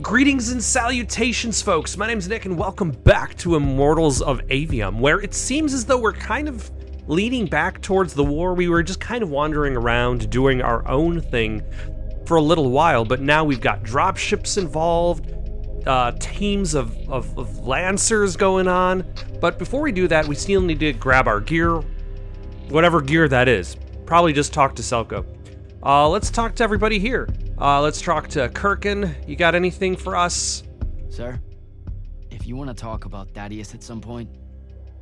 Greetings and salutations, folks. My name's Nick, and welcome back to Immortals of Aveum, where it seems as though we're kind of leading back towards the war. We were just kind of wandering around, doing our own thing for a little while, but now we've got dropships involved, teams of lancers going on. But before we do that, we still need to grab our gear, whatever gear that is. Probably just talk to Selko. Let's talk to everybody here. Let's talk to Kirkin. You got anything for us? Sir, if you want to talk about Thaddeus at some point,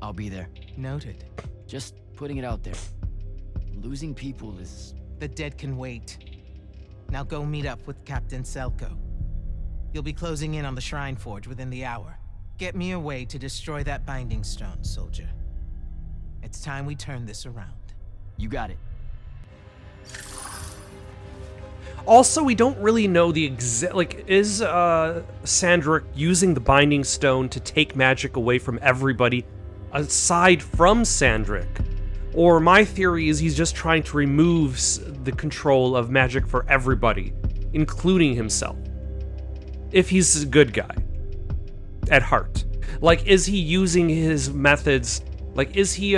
I'll be there. Noted. Just putting it out there. Losing people is... The dead can wait. Now go meet up with Captain Selko. You'll be closing in on the Shrine Forge within the hour. Get me a way to destroy that binding stone, soldier. It's time we turn this around. You got it. Also, we don't really know the exact, is Sandric using the Binding Stone to take magic away from everybody aside from Sandric? Or my theory is he's just trying to remove the control of magic for everybody, including himself. If he's a good guy at heart. Like, is he using his methods, is he,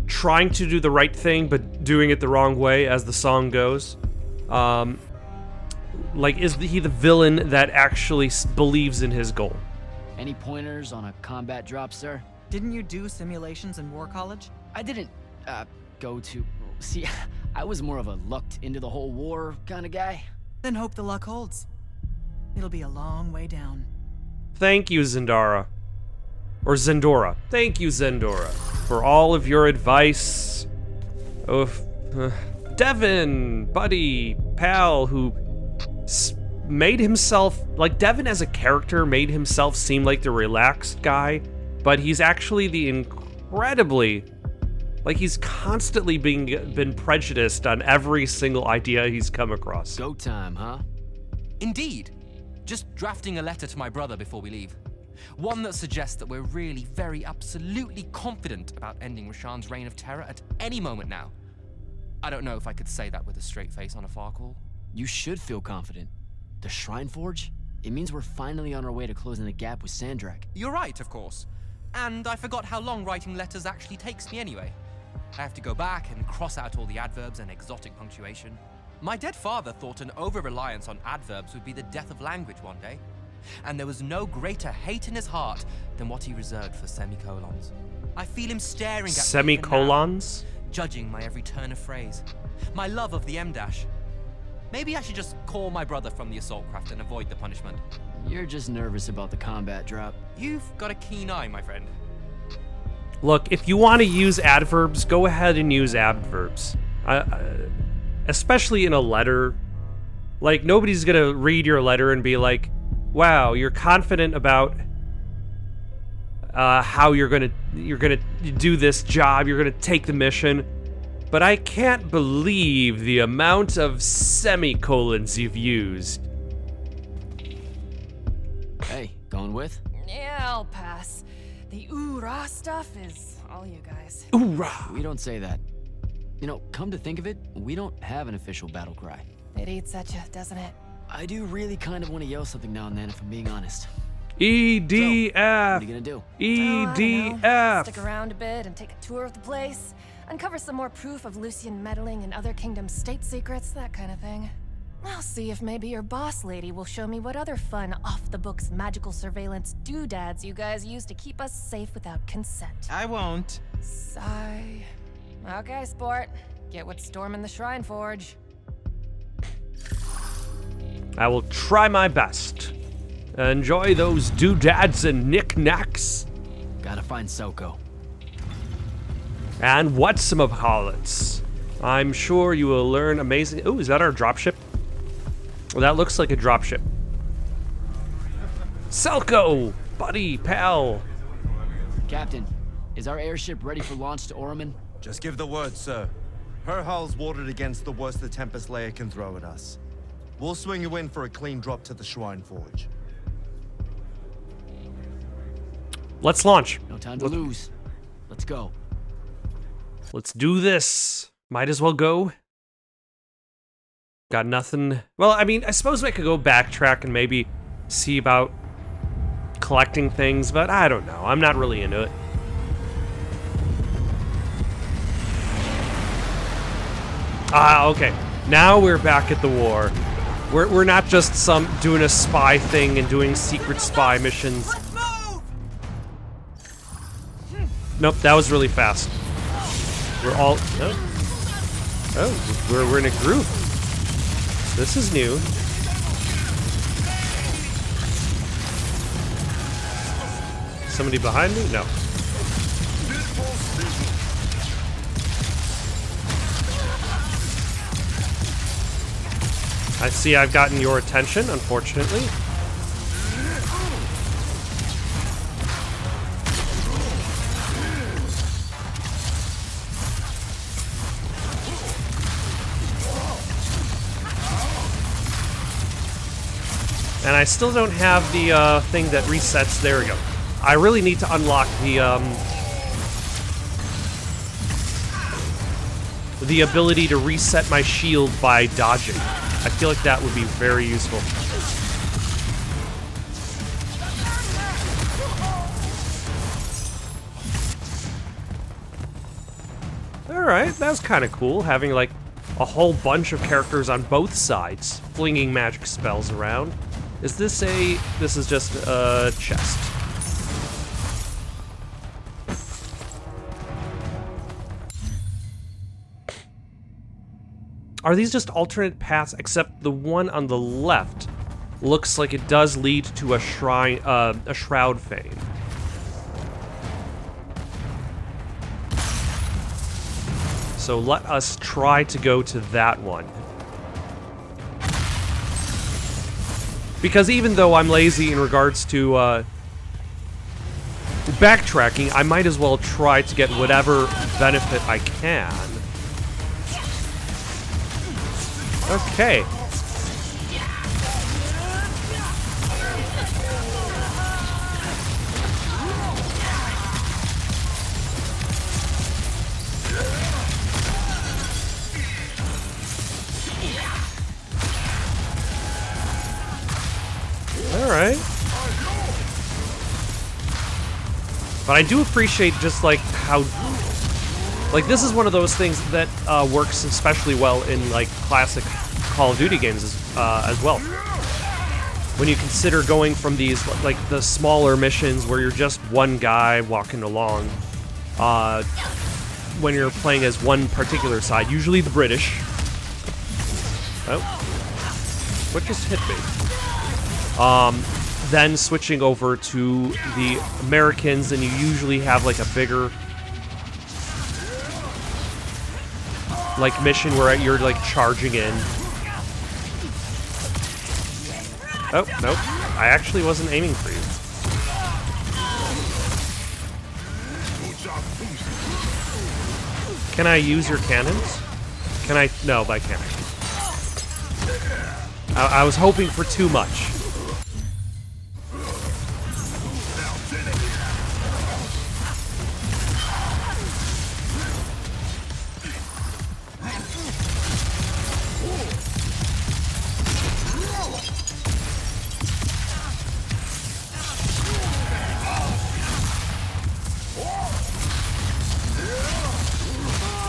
trying to do the right thing, but doing it the wrong way, as the song goes? Is he the villain that actually believes in his goal? Any pointers on a combat drop, sir? Didn't you do simulations in War College? I didn't, go to... See, I was more of a lucked into the whole war kind of guy. Then hope the luck holds. It'll be a long way down. Thank you, Zendara. Or Zendora. Thank you, Zendora, for all of your advice. Devin, buddy, pal, who made himself, Devin as a character made himself seem like the relaxed guy, but he's actually the incredibly, he's constantly been prejudiced on every single idea he's come across. Go time, huh? Indeed. Just drafting a letter to my brother before we leave. One that suggests that we're really very absolutely confident about ending Rashawn's reign of terror at any moment now. I don't know if I could say that with a straight face on a far call. You should feel confident. The Shrine Forge? It means we're finally on our way to closing the gap with Sandrak. You're right, of course. And I forgot how long writing letters actually takes me anyway. I have to go back and cross out all the adverbs and exotic punctuation. My dead father thought an over-reliance on adverbs would be the death of language one day. And there was no greater hate in his heart than what he reserved for semicolons. I feel him staring at Semicolons? me now, judging my every turn of phrase. My love of the M-dash. Maybe I should just call my brother from the assault craft and avoid the punishment. You're just nervous about the combat drop. You've got a keen eye, my friend. Look, if you want to use adverbs, go ahead and use adverbs. Especially in a letter. Nobody's gonna read your letter and be like, wow, you're confident about how you're gonna do this job, you're gonna take the mission, but I can't believe the amount of semicolons you've used. Hey, going with? Yeah, I'll pass. The ooh-rah stuff is all you guys. Oorah! We don't say that. You know, come to think of it, we don't have an official battle cry. It eats at you, doesn't it? I do really kind of want to yell something now and then, if I'm being honest. EDF! So, what are you gonna do? Oh, I don't know. EDF! Stick around a bit and take a tour of the place. Uncover some more proof of Lucian meddling in other kingdoms' state secrets, that kind of thing. I'll see if maybe your boss lady will show me what other fun, off-the-books magical surveillance doodads you guys use to keep us safe without consent. I won't. Sigh. Okay, sport. Get what's storming the Shrine Forge. I will try my best. Enjoy those doodads and knickknacks. Gotta find Soko. And whatchamacallits. I'm sure you will learn amazing... Ooh, is that our dropship? Well, that looks like a dropship. Selko! Buddy, pal. Captain, is our airship ready for launch to Orman? Just give the word, sir. Her hull's warded against the worst the Tempest Layer can throw at us. We'll swing you in for a clean drop to the Shrine Forge. Let's launch. No time to lose. Let's go. Let's do this. Might as well go. Got nothing. Well, I mean, I suppose I could go backtrack and maybe see about collecting things, but I don't know. I'm not really into it. Ah, okay. Now we're back at the war. We're not just doing a spy thing and doing secret spy missions. Nope, that was really fast. We're all... Oh, we're in a group. This is new. Somebody behind me? No. I see I've gotten your attention, unfortunately. And I still don't have the thing that resets. There we go. I really need to unlock the ability to reset my shield by dodging. I feel like that would be very useful. Alright, that was kind of cool, having like a whole bunch of characters on both sides, flinging magic spells around. Is this a... this is just a chest. Are these just alternate paths, except the one on the left looks like it does lead to a shrine, a shroud fane. So let us try to go to that one. Because even though I'm lazy in regards to backtracking, I might as well try to get whatever benefit I can. Okay. Alright. But I do appreciate just like how... like, this is one of those things that works especially well in, like, classic Call of Duty games as well. When you consider going from these, like, the smaller missions where you're just one guy walking along, when you're playing as one particular side, usually the British. Oh. What just hit me? Then switching over to the Americans, and you usually have, like, a bigger... like mission where you're like charging in. Oh, nope. I actually wasn't aiming for you. Can I use your cannons? Can I? No, I can't. I was hoping for too much.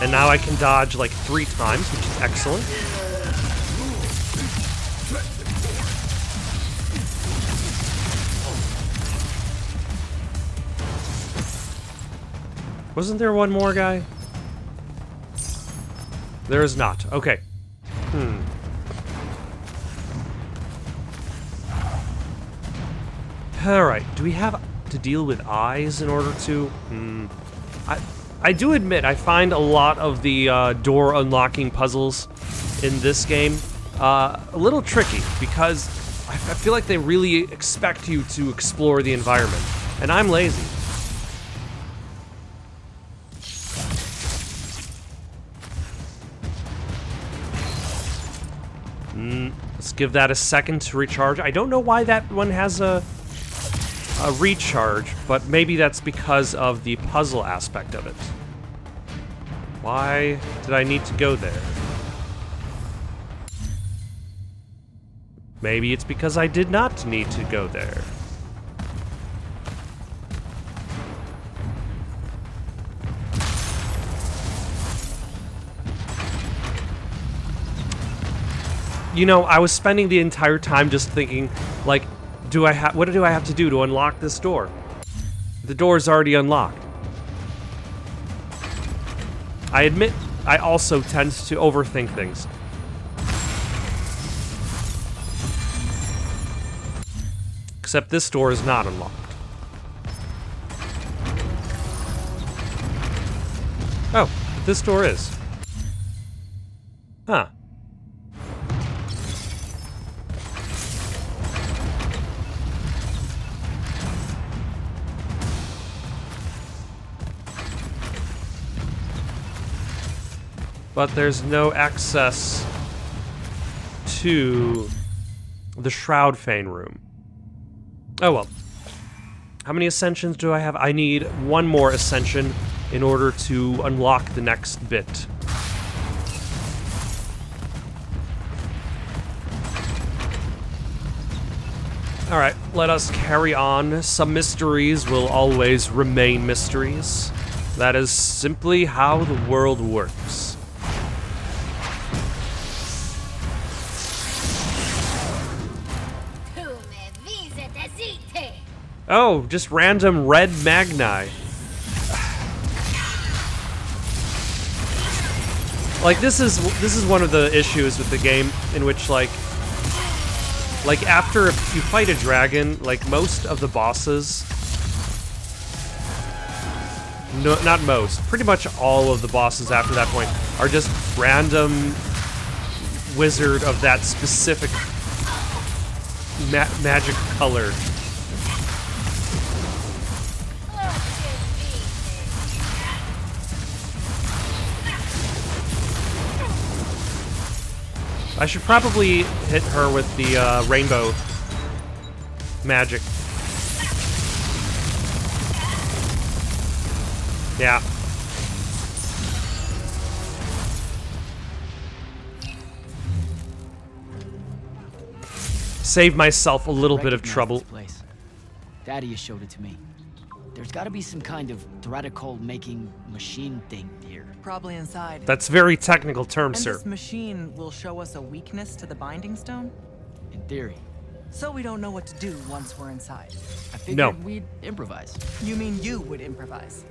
And now I can dodge like 3 times, which is excellent. Wasn't there one more guy? There is not. Okay. Alright, do we have to deal with eyes in order to... I do admit, I find a lot of the door unlocking puzzles in this game a little tricky, because I feel like they really expect you to explore the environment, and I'm lazy. Let's give that a second to recharge. I don't know why that one has a recharge, but maybe that's because of the puzzle aspect of it. Why did I need to go there? Maybe it's because I did not need to go there. You know, I was spending the entire time just thinking, like, what do I have to do to unlock this door? The door's already unlocked. I admit, I also tend to overthink things. Except this door is not unlocked. Oh, this door is. Huh. But there's no access to the Shroud Fane room. Oh well. How many ascensions do I have? I need one more ascension in order to unlock the next bit. Alright, let us carry on. Some mysteries will always remain mysteries. That is simply how the world works. Oh, just random red magni. Like this is one of the issues with the game in which like after you fight a dragon, like most of the bosses, no, not most, pretty much all of the bosses after that point are just random wizard of that specific magic color. I should probably hit her with the rainbow magic. Yeah. Save myself a little bit of trouble. This place. Daddy has showed it to me. There's got to be some kind of threadical making machine thing here. Probably inside. That's very technical term, And sir. this machine will show us a weakness to the binding stone? In theory. So we don't know what to do once we're inside. I figured No. we'd improvise. You mean you would improvise?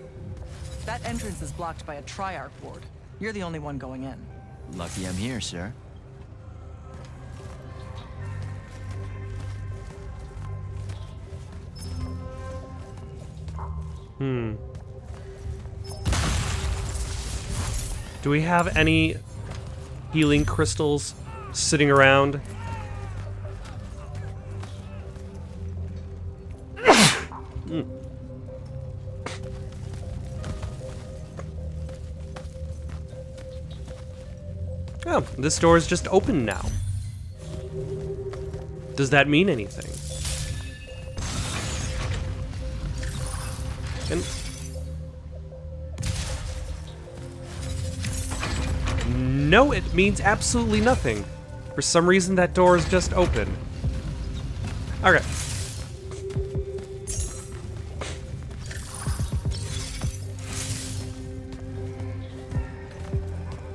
That entrance is blocked by a Triarch ward. You're the only one going in. Lucky I'm here, sir. Do we have any healing crystals sitting around? Oh, this door is just open now. Does that mean anything? And no, it means absolutely nothing. For some reason, that door is just open. Okay.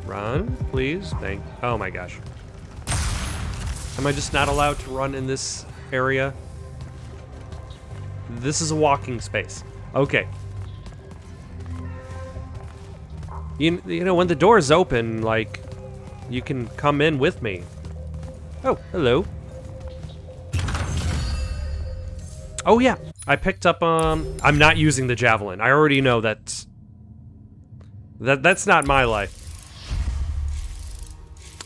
Run, please. Oh my gosh. Am I just not allowed to run in this area? This is a walking space. Okay. You know, when the door is open, like, you can come in with me. Oh, hello. Oh yeah, I picked up, I'm not using the javelin. I already know that's not my life.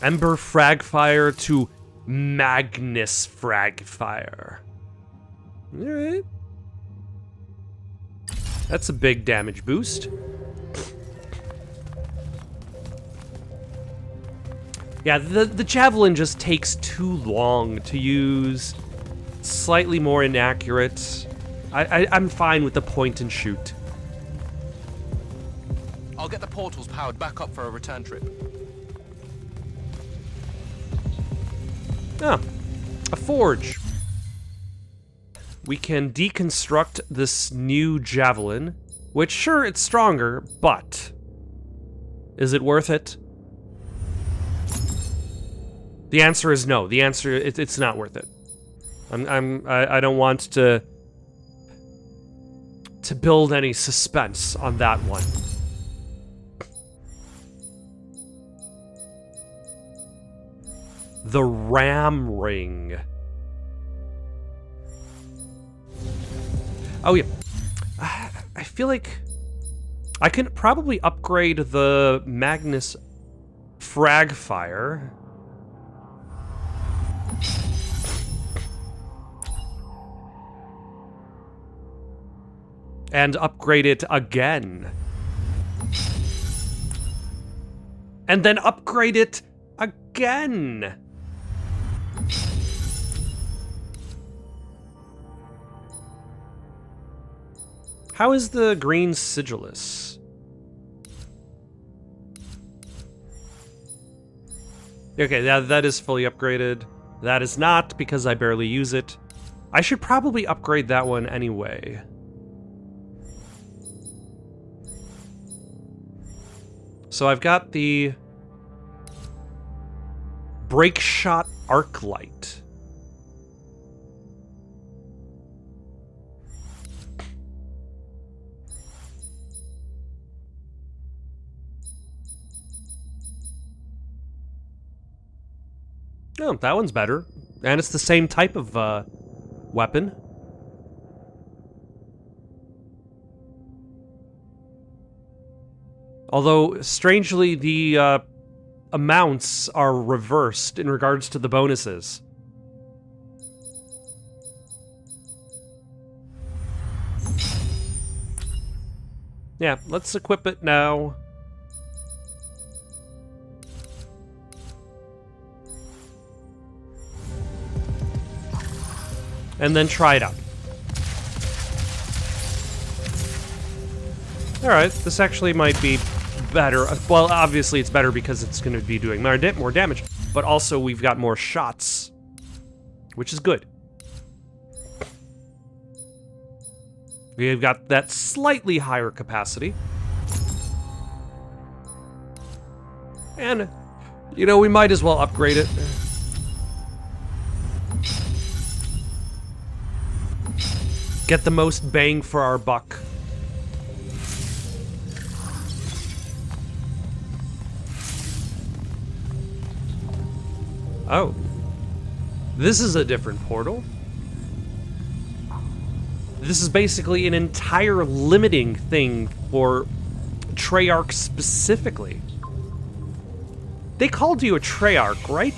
Ember Fragfire to Magnus Fragfire. Alright. That's a big damage boost. Yeah, the javelin just takes too long to use. Slightly more inaccurate. I'm fine with the point and shoot. I'll get the portals powered back up for a return trip. Oh. A forge. We can deconstruct this new javelin, which, sure, it's stronger, but is it worth it? The answer is no. The answer, it's not worth it. I don't want to build any suspense on that one. The ram ring. Oh yeah, I feel like I can probably upgrade the Magnus Fragfire. And upgrade it again. And then upgrade it again. How is the green sigillus? Okay, that is fully upgraded. That is not, because I barely use it. I should probably upgrade that one anyway. So I've got the Break Shot Arc Light. Oh, that one's better. And it's the same type of weapon. Although, strangely, the amounts are reversed in regards to the bonuses. Yeah, let's equip it now. And then try it out. Alright, this actually might be better. Well, obviously it's better because it's going to be doing more damage, but also we've got more shots, which is good. We've got that slightly higher capacity. And, you know, we might as well upgrade it. Get the most bang for our buck. Oh. This is a different portal. This is basically an entire limiting thing for Treyarch specifically. They called you a Treyarch, right?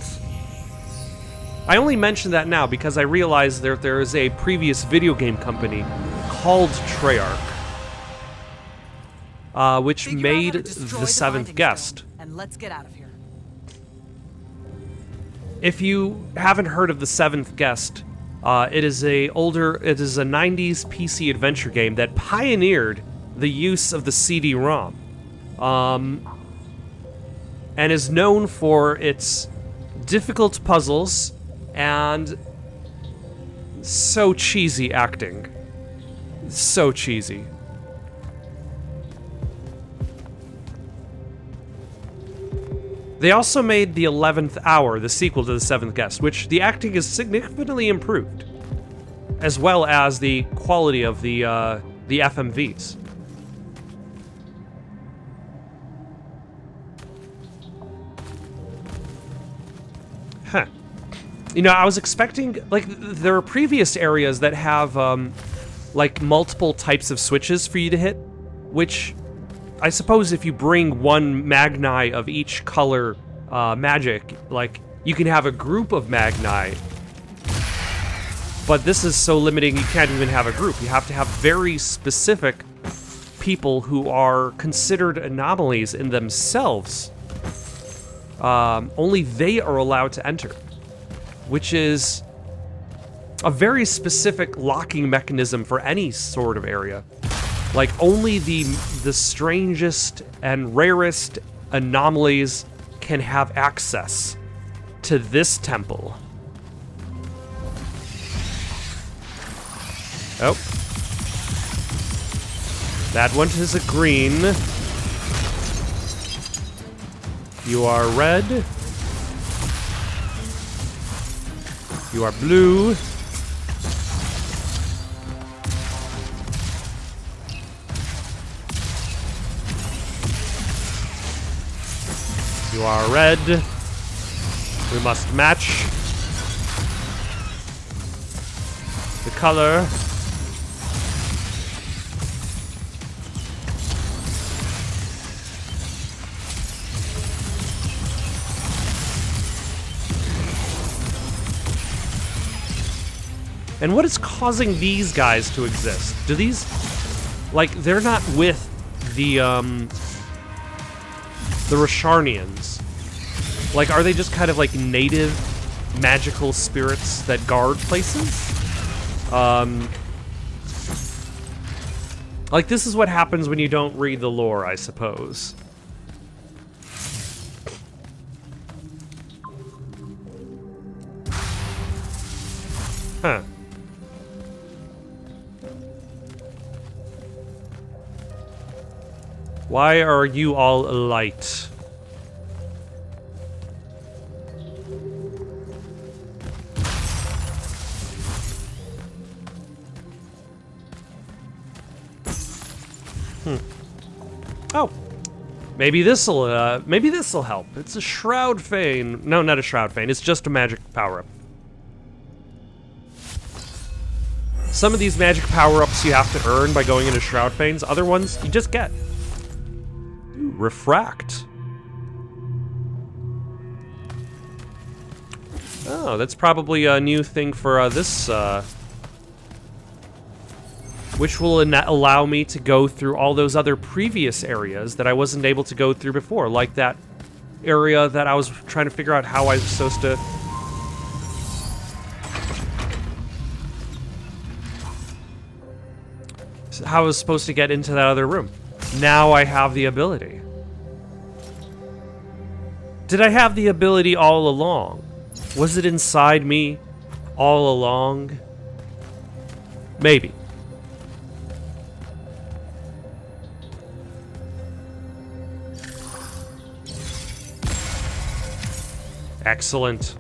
I only mention that now because I realized that there is a previous video game company called Treyarch, which made the Seventh Guest. And let's get out of here. If you haven't heard of the Seventh Guest, it is a 90s PC adventure game that pioneered the use of the CD-ROM, and is known for its difficult puzzles and so cheesy acting. So cheesy. They also made The 11th Hour, the sequel to The Seventh Guest, which the acting is significantly improved, as well as the quality of the FMVs. Huh. You know, I was expecting, like, there are previous areas that have, like, multiple types of switches for you to hit, which I suppose if you bring one Magni of each color magic, like, you can have a group of Magni, but this is so limiting you can't even have a group. You have to have very specific people who are considered anomalies in themselves. Only they are allowed to enter, which is a very specific locking mechanism for any sort of area. Like, only the strangest and rarest anomalies can have access to this temple. Oh. That one is a green. You are red. You are blue. You are red. We must match the color. And what is causing these guys to exist? Do these, like, they're not with the Rasharnians. Like, are they just kind of like native magical spirits that guard places? Like, this is what happens when you don't read the lore, I suppose. Huh. Why are you all light? Oh. Maybe this'll help. It's a Shroud Fane. No, not a Shroud Fane. It's just a magic power-up. Some of these magic power-ups you have to earn by going into Shroud Fanes. Other ones you just get. Ooh, Refract. Oh, that's probably a new thing for this, which will allow me to go through all those other previous areas that I wasn't able to go through before, like that area that I was trying to figure out how I was supposed to... how I was supposed to get into that other room. Now I have the ability. Did I have the ability all along? Was it inside me all along? Maybe. Excellent.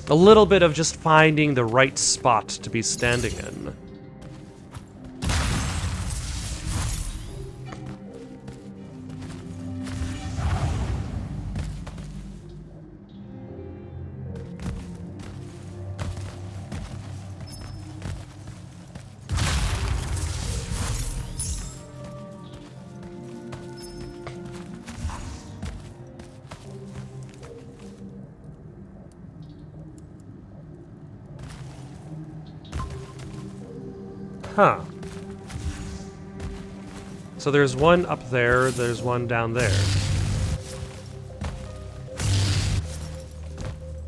A little bit of just finding the right spot to be standing in. Huh. So there's one up there, there's one down there.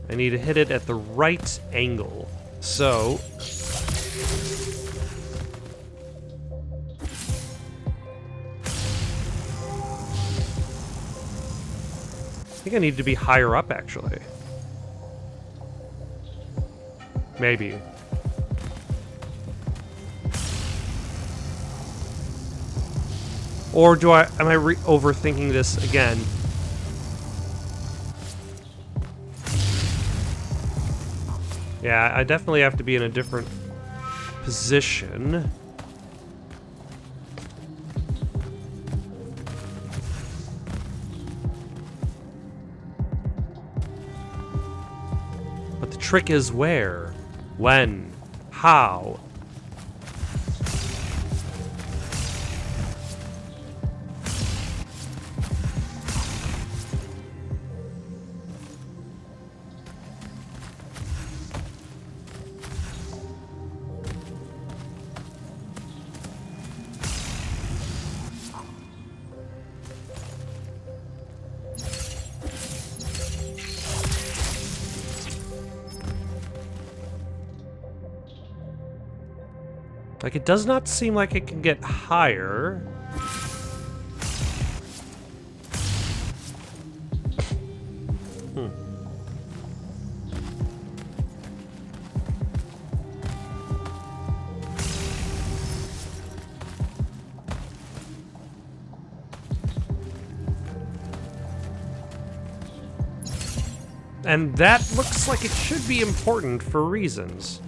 I need to hit it at the right angle. So... I think I need to be higher up, actually. Maybe. Or am I overthinking this again? Yeah, I definitely have to be in a different position. But the trick is where? When? How? Like, it does not seem like it can get higher. And that looks like it should be important for reasons.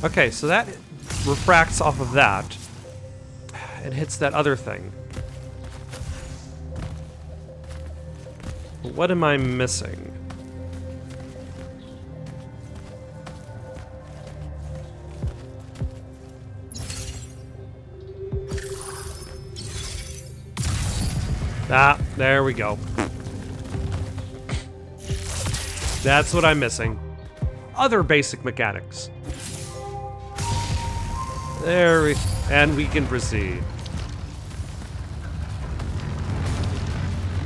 Okay, so that refracts off of that and hits that other thing. What am I missing? Ah, there we go. That's what I'm missing. Other basic mechanics. And we can proceed.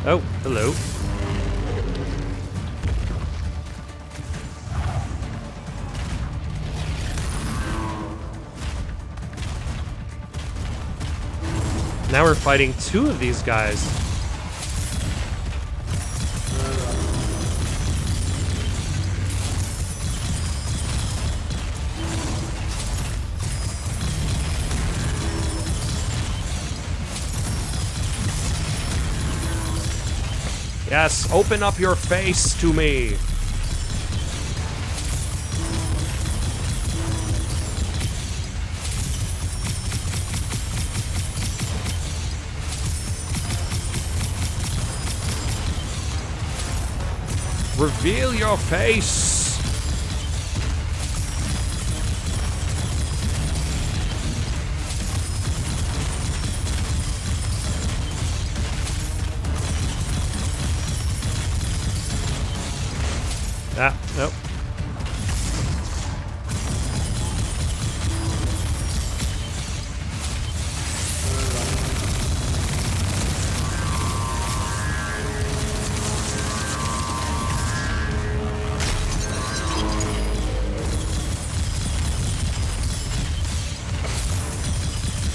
Oh, hello. Now we're fighting two of these guys. Yes, open up your face to me. Reveal your face. Ah, nope.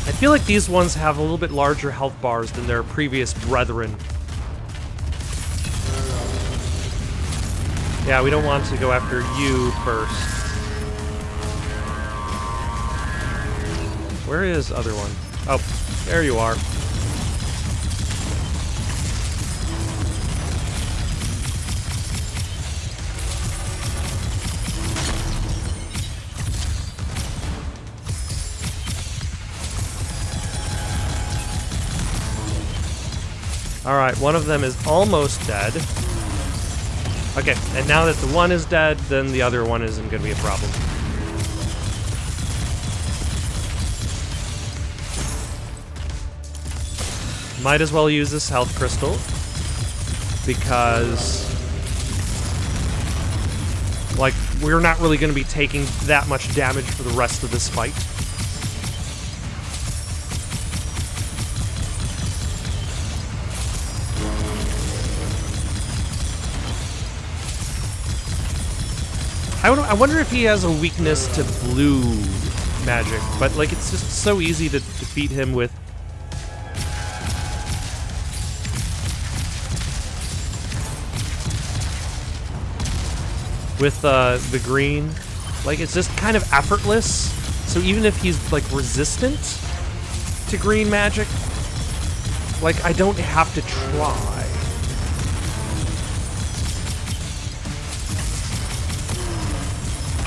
I feel like these ones have a little bit larger health bars than their previous brethren. Yeah, we don't want to go after you first. Where is other one? Oh, there you are. Alright, one of them is almost dead. Okay, and now that the one is dead, then the other one isn't going to be a problem. Might as well use this health crystal, because, like, we're not really going to be taking that much damage for the rest of this fight. I wonder if he has a weakness to blue magic, but like it's just so easy to defeat him with the green. Like it's just kind of effortless. So even if he's like resistant to green magic, like I don't have to try.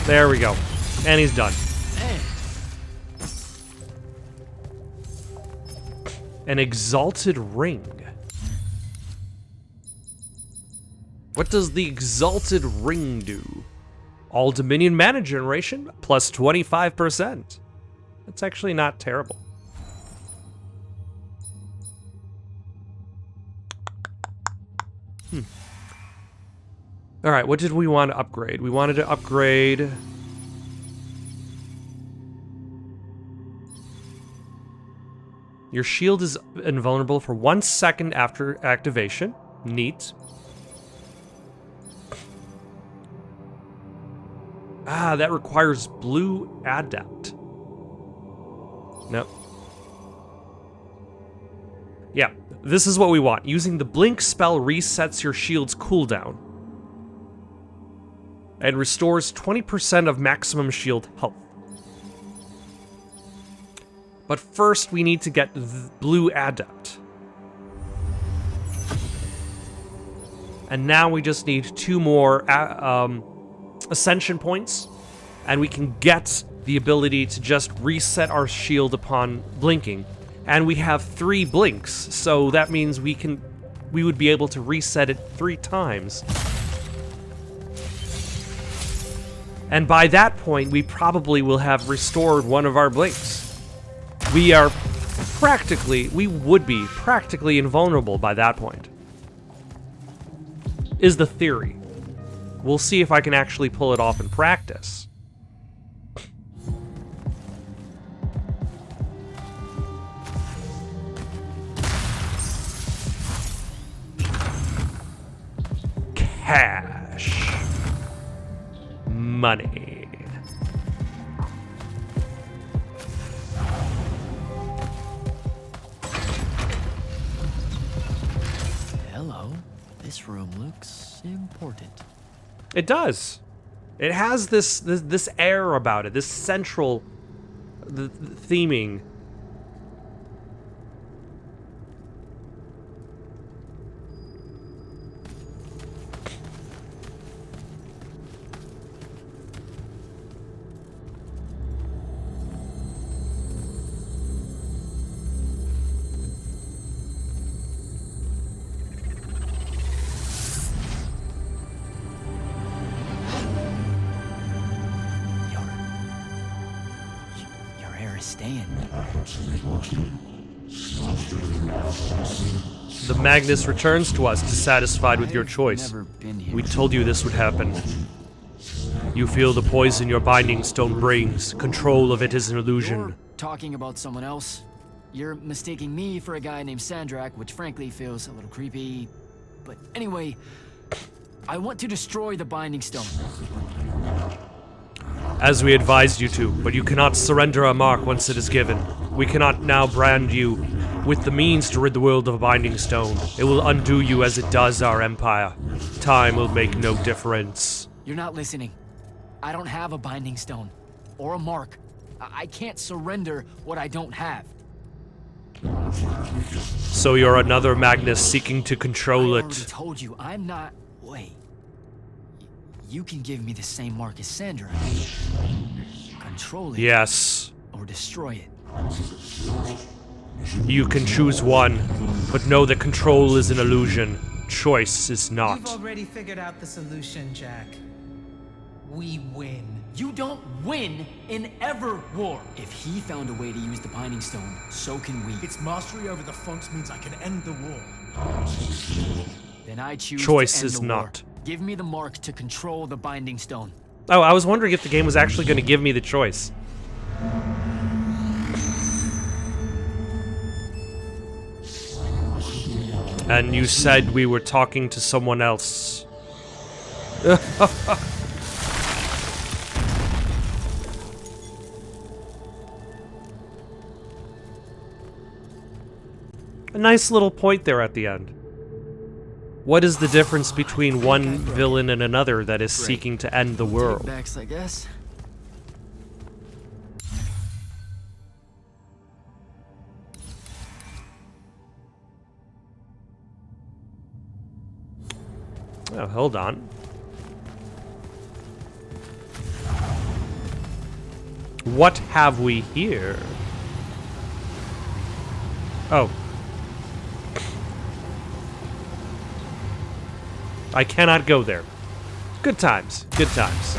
There we go. And he's done. An exalted ring. What does the exalted ring do? All Dominion mana generation plus 25%. That's actually not terrible. All right, what did we want to upgrade? We wanted to upgrade your shield is invulnerable for 1 second after activation. Neat. Ah, that requires blue adept. Nope. Yeah, this is what we want. Using the blink spell resets your shield's cooldown and restores 20% of maximum shield health. But first, we need to get the blue adept. And now we just need 2 more ascension points, and we can get the ability to just reset our shield upon blinking. And we have 3 blinks, so that means we would be able to reset it 3 times. And by that point, we probably will have restored one of our blinks. We would be practically invulnerable by that point. Is the theory. We'll see if I can actually pull it off in practice. Cash. Money. Hello. This room looks important. It does. It has this air about it, this central theming. Your hair is staying. The Magnus returns to us, dissatisfied with your I've choice. never been here. We told you this would happen. You feel the poison your binding stone brings. Control of it is an illusion. You're talking about someone else. You're mistaking me for a guy named Sandrak, which frankly feels a little creepy. But anyway, I want to destroy the Binding Stone. As we advised you to, but you cannot surrender a mark once it is given. We cannot now brand you with the means to rid the world of a Binding Stone. It will undo you as it does our empire. Time will make no difference. You're not listening. I don't have a Binding Stone. Or a mark. I can't surrender what I don't have. So you're another Magnus seeking to control I already it. told you, I'm not... Wait. You can give me the same mark as Sandra. Control it. Yes. Or destroy it. You can choose one, but know that control is an illusion. Choice is You've not. already figured out the solution, Jack. We win. You don't win in ever war. If he found a way to use the Binding Stone, so can we. Its mastery over the Funks means I can end the war. Then I choose Choice to end is the war. not. Give me the mark to control the Binding Stone. Oh, I was wondering if the game was actually going to give me the choice. And you said we were talking to someone else. A nice little point there at the end. What is the difference between one villain and another that is seeking to end the world? Takebacks, I guess. Oh, hold on. What have we here? Oh. I cannot go there. Good times. Good times.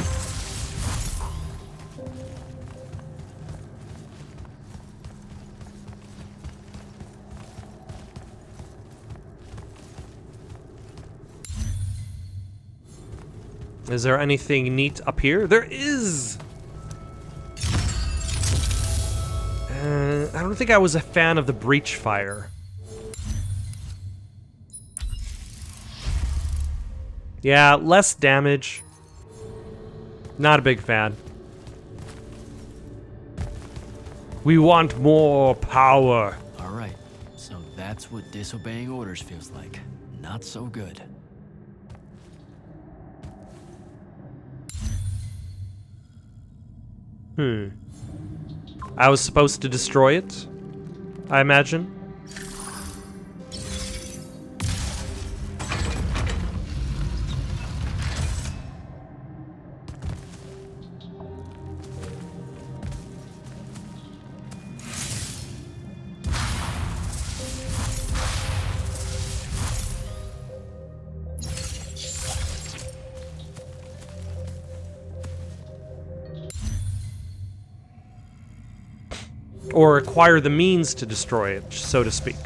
Is there anything neat up here? There is! I don't think I was a fan of the breach fire. Yeah, less damage. Not a big fan. We want more power. All right, so that's what disobeying orders feels like. Not so good. I was supposed to destroy it, I imagine. Or acquire the means to destroy it, so to speak.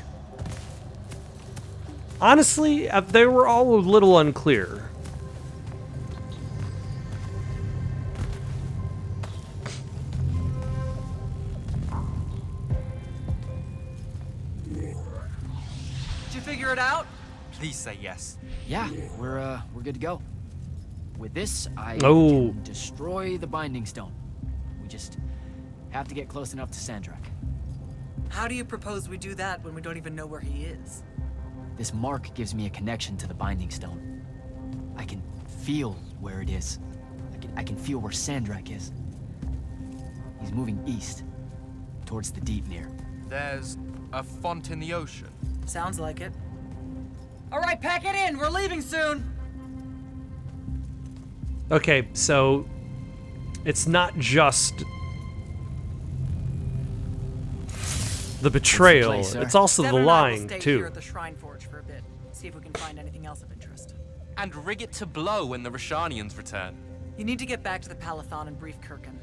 Honestly, they were all a little unclear. Did you figure it out? Please say yes. Yeah, we're good to go. With this, I Oh. can destroy the Binding Stone. We just have to get close enough to Sandrak. How do you propose we do that when we don't even know where he is? This mark gives me a connection to the Binding Stone. I can feel where it is. I can feel where Sandrak is. He's moving east, towards the deep near. There's a font in the ocean. Sounds like it. All right, pack it in. We're leaving soon. Okay, so it's not just the betrayal, place, sir. it's also the Devin and I will lying, stay too. here at the Shrine Forge for a bit. See if we can find anything else of interest. And rig it to blow when the Rashanians return. You need to get back to the Palathon and brief Kirkin.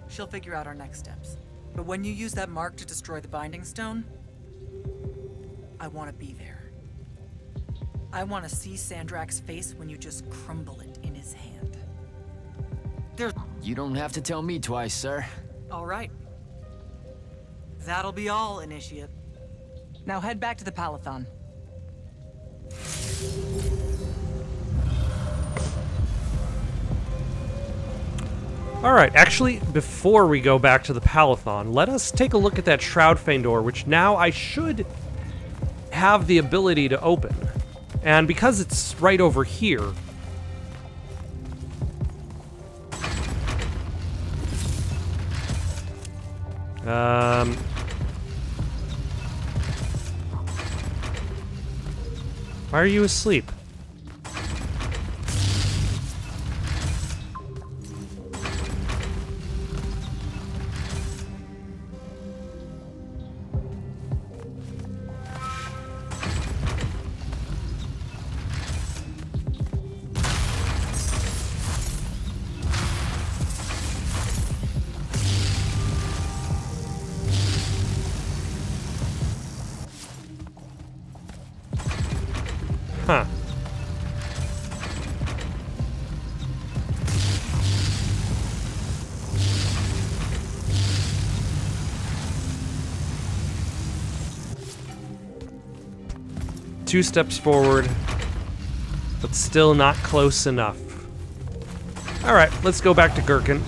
She'll figure out our next steps. But when you use that mark to destroy the Binding Stone, I want to be there. I want to see Sandrak's face when you just crumble it in his hand. You don't have to tell me twice, sir. All right. That'll be all, Initiate. Now head back to the Palathon. Alright, actually, before we go back to the Palathon, let us take a look at that Shroudfane door, which now I should have the ability to open. And because it's right over here... Why are you asleep? Huh. Two steps forward, but still not close enough. Alright, let's go back to Gherkin.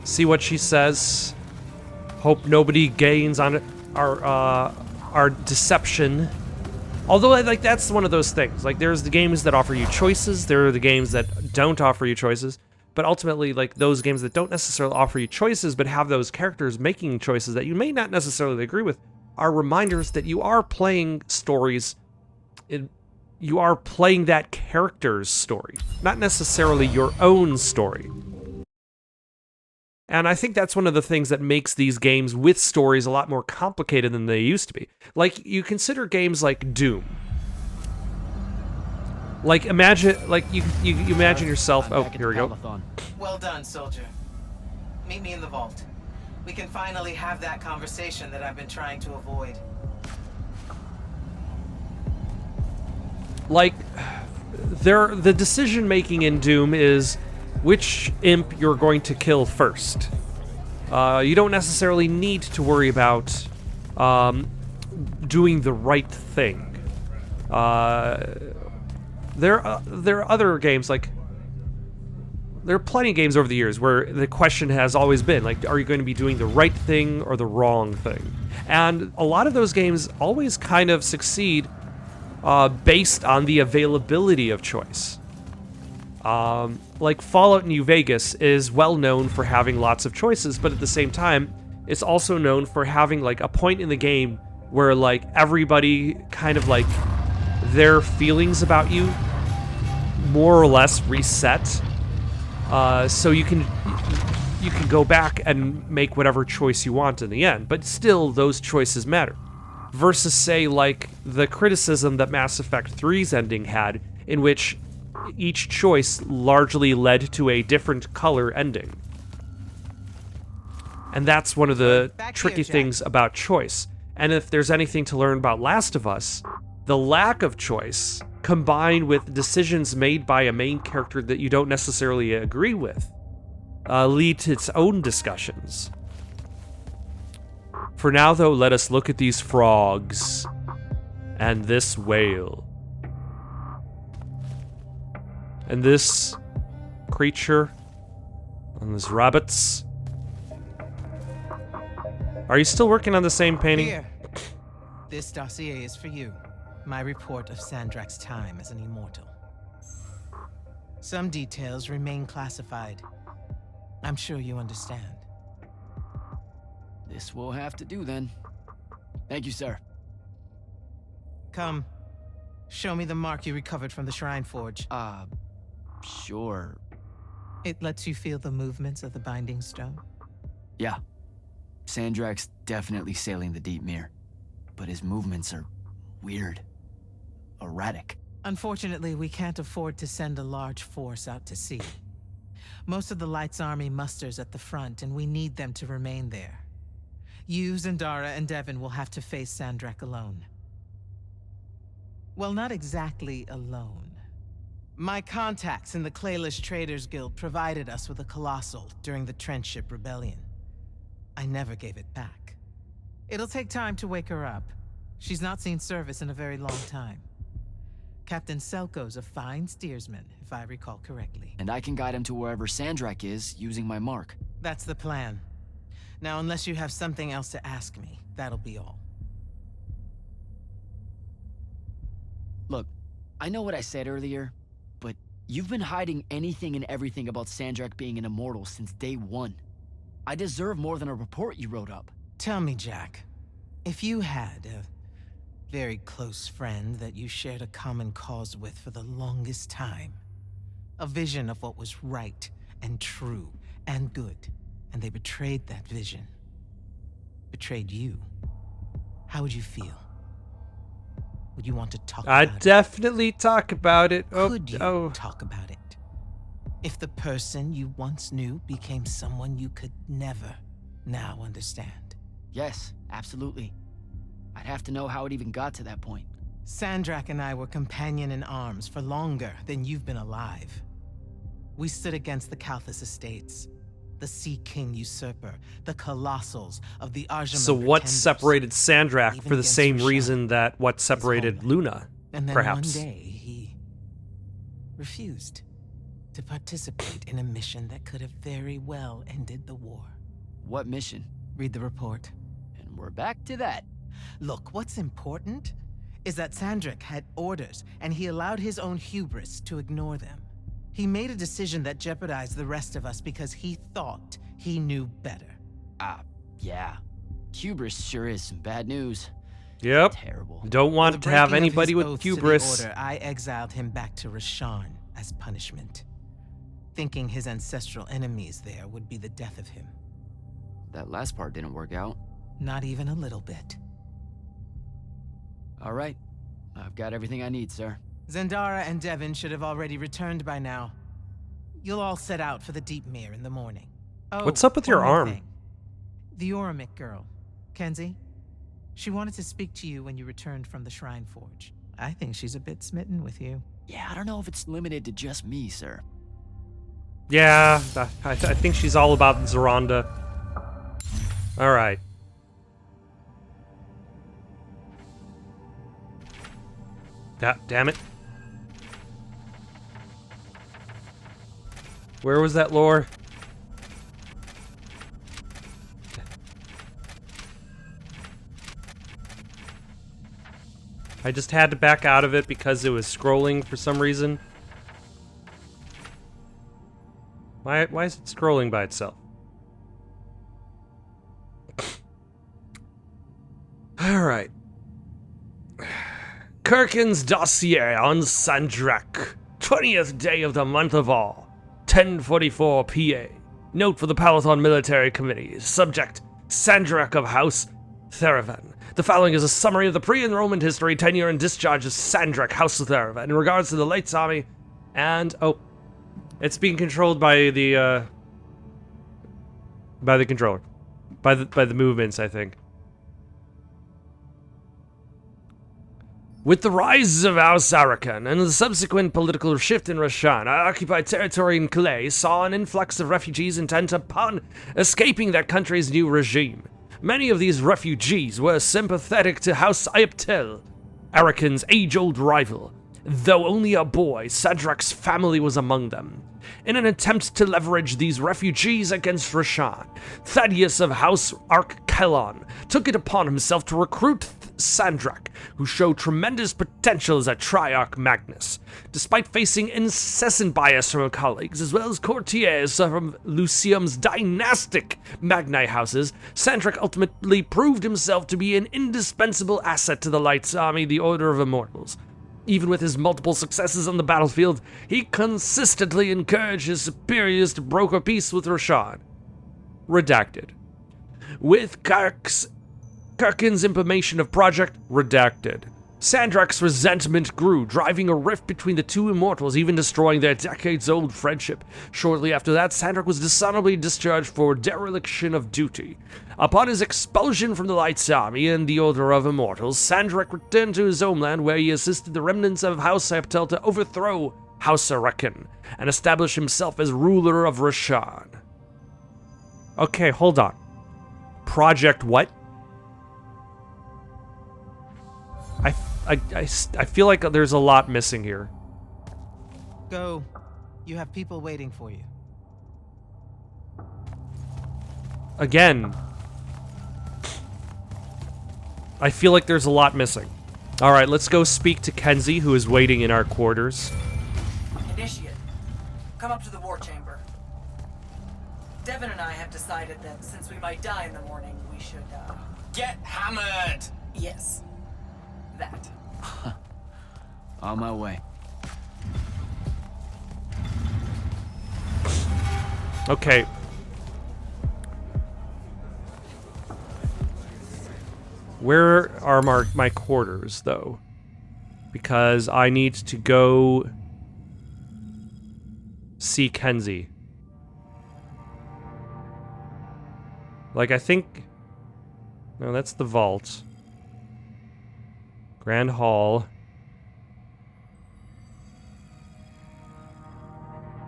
See what she says. Hope nobody gains on it. Our deception. Although, like, that's one of those things. Like, there's the games that offer you choices, there are the games that don't offer you choices, but ultimately, like, those games that don't necessarily offer you choices, but have those characters making choices that you may not necessarily agree with, are reminders that you are playing stories, you are playing that character's story, not necessarily your own story. And I think that's one of the things that makes these games with stories a lot more complicated than they used to be. Like, you consider games like Doom. Like, imagine, like, you imagine yourself... Oh, here we go. Well done, soldier. Meet me in the vault. We can finally have that conversation that I've been trying to avoid. Like, the decision-making in Doom is which imp you're going to kill first. You don't necessarily need to worry about doing the right thing. there are other games like. There are plenty of games over the years where the question has always been, like, are you going to be doing the right thing or the wrong thing? And a lot of those games always kind of succeed based on the availability of choice. Like Fallout New Vegas is well known for having lots of choices, but at the same time, it's also known for having, like, a point in the game where, like, everybody kind of, like, their feelings about you more or less reset. So you can go back and make whatever choice you want in the end, but still those choices matter. Versus, say, like the criticism that Mass Effect 3's ending had, in which each choice largely led to a different color ending. And that's one of the tricky things about choice. And if there's anything to learn about Last of Us, the lack of choice combined with decisions made by a main character that you don't necessarily agree with, lead to its own discussions. For now, though, let us look at these frogs and this whale. And this creature and these rabbits. Are you still working on the same painting? Here. This dossier is for you. My report of Sandrak's time as an immortal. Some details remain classified. I'm sure you understand. This will have to do then. Thank you, sir. Come. Show me the mark you recovered from the Shrine Forge. Sure. It lets you feel the movements of the Binding Stone. Yeah. Sandrak's definitely sailing the deep mirror, but his movements are weird. Erratic. Unfortunately, we can't afford to send a large force out to sea. Most of the Light's army musters at the front, and we need them to remain there. You, Zendara, and Devin will have to face Sandrak alone. Well, not exactly alone. My contacts in the Clayless Traders Guild provided us with a Colossal during the Trenchship Rebellion. I never gave it back. It'll take time to wake her up. She's not seen service in a very long time. Captain Selko's a fine steersman, if I recall correctly. And I can guide him to wherever Sandrak is using my mark. That's the plan. Now, unless you have something else to ask me, that'll be all. Look, I know what I said earlier, but you've been hiding anything and everything about Sandrak being an immortal since day one. I deserve more than a report you wrote up. Tell me, Jack, if you had a very close friend that you shared a common cause with for the longest time, a vision of what was right and true and good, and they betrayed that vision, betrayed you, how would you feel? Would you want to talk about it? I'd definitely talk about it. Could you talk about it? If the person you once knew became someone you could never now understand. Yes, absolutely. I'd have to know how it even got to that point. Sandrak and I were companion in arms for longer than you've been alive. We stood against the Kalthus estates, the Sea King usurper, the Colossals of the Arjaman So what Pretenders, separated Sandrak even for the against same Rashad, reason that what separated homeland. Luna, And then perhaps? one day, he refused to participate in a mission that could have very well ended the war. What mission? Read the report. And we're back to that. Look, what's important is that Sandrak had orders, and he allowed his own hubris to ignore them. He made a decision that jeopardized the rest of us because he thought he knew better. Yeah. Hubris sure is some bad news. Yep. Terrible. Don't For want the to have breaking of anybody his with oath to the hubris. order, I exiled him back to Rasharn as punishment, thinking his ancestral enemies there would be the death of him. That last part didn't work out. Not even a little bit. All right. I've got everything I need, sir. Zendara and Devin should have already returned by now. You'll all set out for the Deep Mere in the morning. Oh, What's up with your one more arm? thing. The Oromik girl, Kenzie. She wanted to speak to you when you returned from the Shrine Forge. I think she's a bit smitten with you. Yeah, I don't know if it's limited to just me, sir. Yeah, I think she's all about Zoronda. All right. Damn it. Where was that lore? I just had to back out of it because it was scrolling for some reason. Why is it scrolling by itself? Alright. Kirkin's dossier on Sandrak. 20th day of the month of all. 10:44 PA. Note for the Palathon Military Committee. Subject, Sandrak of House Theravan. The following is a summary of the pre-enrollment history, tenure, and discharge of Sandrak, House of Theravan in regards to the Lights Army and... oh. It's being controlled by the controller. By the movements, I think. With the rise of Al-Sarakan and the subsequent political shift in Rashan, our occupied territory in Calais saw an influx of refugees intent upon escaping that country's new regime. Many of these refugees were sympathetic to House Ayaptel, Arakan's age-old rival. Though only a boy, Sadrak's family was among them. In an attempt to leverage these refugees against Rashan, Thaddeus of House Arkkelon took it upon himself to recruit Sandrak, who showed tremendous potential as a Triarch Magnus. Despite facing incessant bias from her colleagues, as well as courtiers from Lucium's dynastic Magni houses, Sandrak ultimately proved himself to be an indispensable asset to the Lights Army, the Order of Immortals. Even with his multiple successes on the battlefield, he consistently encouraged his superiors to broker peace with Rashan. Redacted. With Karkin's information of Project Redacted, Sandrak's resentment grew, driving a rift between the two immortals, even destroying their decades-old friendship. Shortly after that, Sandrak was dishonorably discharged for dereliction of duty. Upon his expulsion from the Lights Army and the Order of Immortals, Sandrak returned to his homeland, where he assisted the remnants of House Aptel to overthrow House Arakan and establish himself as ruler of Rashan. Okay, hold on. Project what? I feel like there's a lot missing here. Go. You have people waiting for you. Again. I feel like there's a lot missing. Alright, let's go speak to Kenzie, who is waiting in our quarters. Initiate, come up to the war chamber. Devin and I have decided that since we might die in the morning, we should, Get hammered! yes. That. On my way. Okay. Where are my quarters, though? Because I need to go see Kenzie. Like, I think... no, that's the vault. Grand Hall.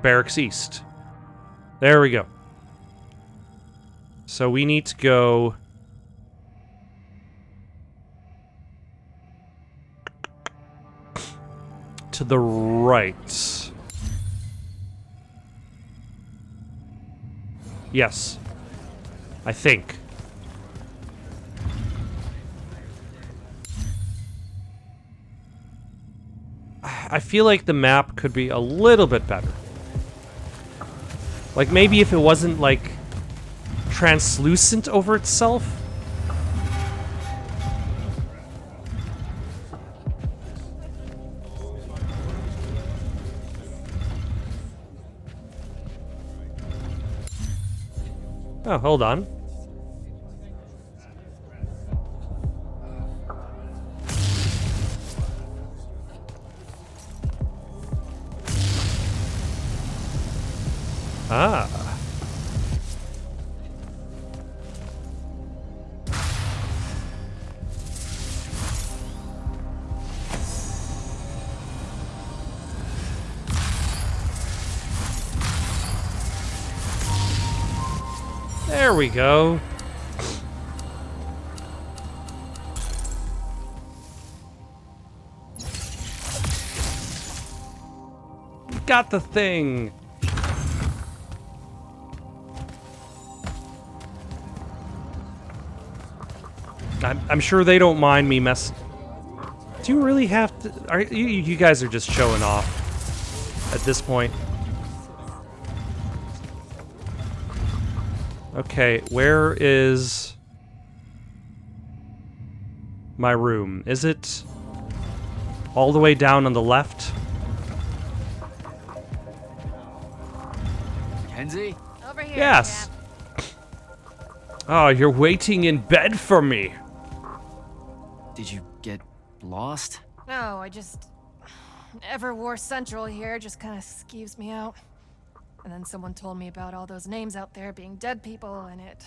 Barracks East. There we go. So we need to go... to the right. Yes. I think. I feel like the map could be a little bit better. Like, maybe if it wasn't, like, translucent over itself. Oh, hold on. Ah. There we go. Got the thing. I'm sure they don't mind me mess. Do you really have to? Are you guys are just showing off at this point? Okay, where is my room? Is it all the way down on the left? Kenzie? Over here. Yes. Oh, you're waiting in bed for me. Did you get lost? No, I just... Everwar Central here just kind of skeeves me out. And then someone told me about all those names out there being dead people, and it...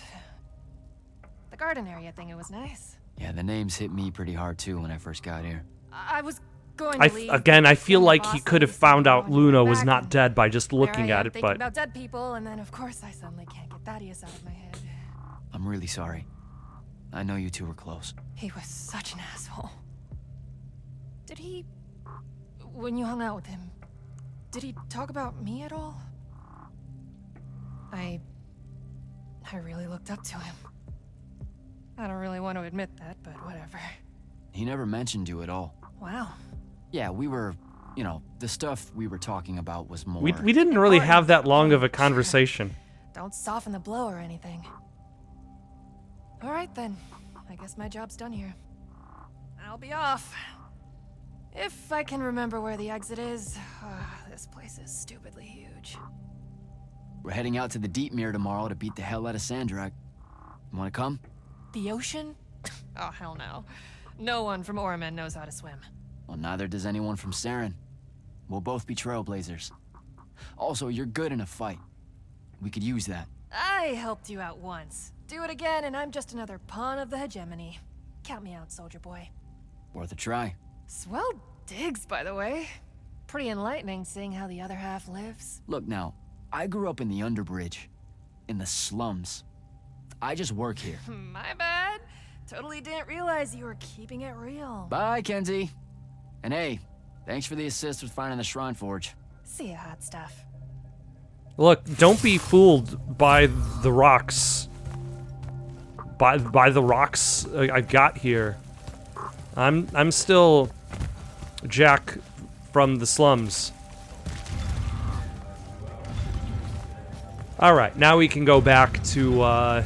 The garden area thing, it was nice. Yeah, the names hit me pretty hard too when I first got here. I was going to leave. Again, I feel then the like boss he could have lady found said, out "I want you Luna back," was not and dead by just looking there I at am it, thinking but... about dead people, and then of course I suddenly can't get Thaddeus out of my head. I'm really sorry. I know you two were close. He was such an asshole. Did he... When you hung out with him, did he talk about me at all? I really looked up to him. I don't really want to admit that, but whatever. He never mentioned you at all. Wow. Yeah, we were, you know, the stuff we were talking about was more... We didn't really have that long of a conversation. Don't soften the blow or anything. All right then. I guess my job's done here. I'll be off. If I can remember where the exit is. This place is stupidly huge. We're heading out to the Deep Mirror tomorrow to beat the hell out of Sandrak. You wanna come? The ocean? Oh, hell no. No one from Oramen knows how to swim. Well, neither does anyone from Saren. We'll both be trailblazers. Also, you're good in a fight. We could use that. I helped you out once. Do it again, and I'm just another pawn of the hegemony. Count me out, soldier boy. Worth a try. Swell digs, by the way. Pretty enlightening seeing how the other half lives. Look now, I grew up in the Underbridge. In the slums. I just work here. My bad. Totally didn't realize you were keeping it real. Bye, Kenzie. And hey, thanks for the assist with finding the Shrine Forge. See ya, hot stuff. Look, don't be fooled by the rocks. By the rocks I got here. I'm still Jack from the slums. All right, now we can go back to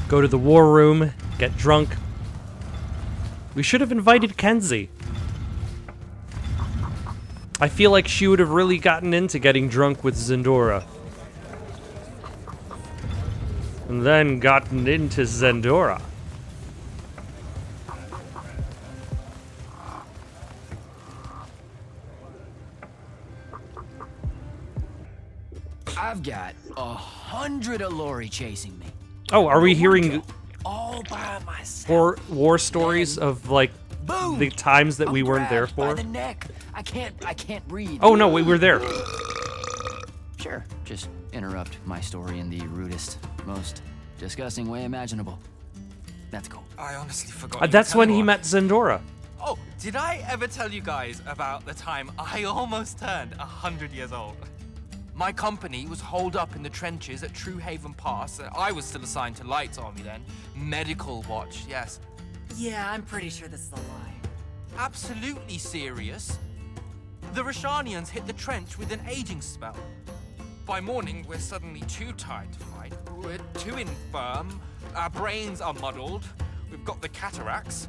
go to the war room, get drunk. We should have invited Kenzie. I feel like she would have really gotten into getting drunk with Zendora. And then gotten into Zendora. I've got 100 Alori chasing me. Oh, are we hearing All by myself. war stories of like Boom! the times that I'm we weren't there grabbed by for? the neck. I can't breathe. Oh no, we were there. Sure, just interrupt my story in the rudest, most disgusting way imaginable. That's cool. I honestly forgot. That's when he met Zendora. Oh, did I ever tell you guys about the time I almost turned 100 years old? My company was holed up in the trenches at True Haven Pass. I was still assigned to Light's Army then. Medical watch, yes. Yeah, I'm pretty sure this is a lie. Absolutely serious. The Rashanians hit the trench with an aging spell. By morning, we're suddenly too tired to fight. We're too infirm. Our brains are muddled. We've got the cataracts.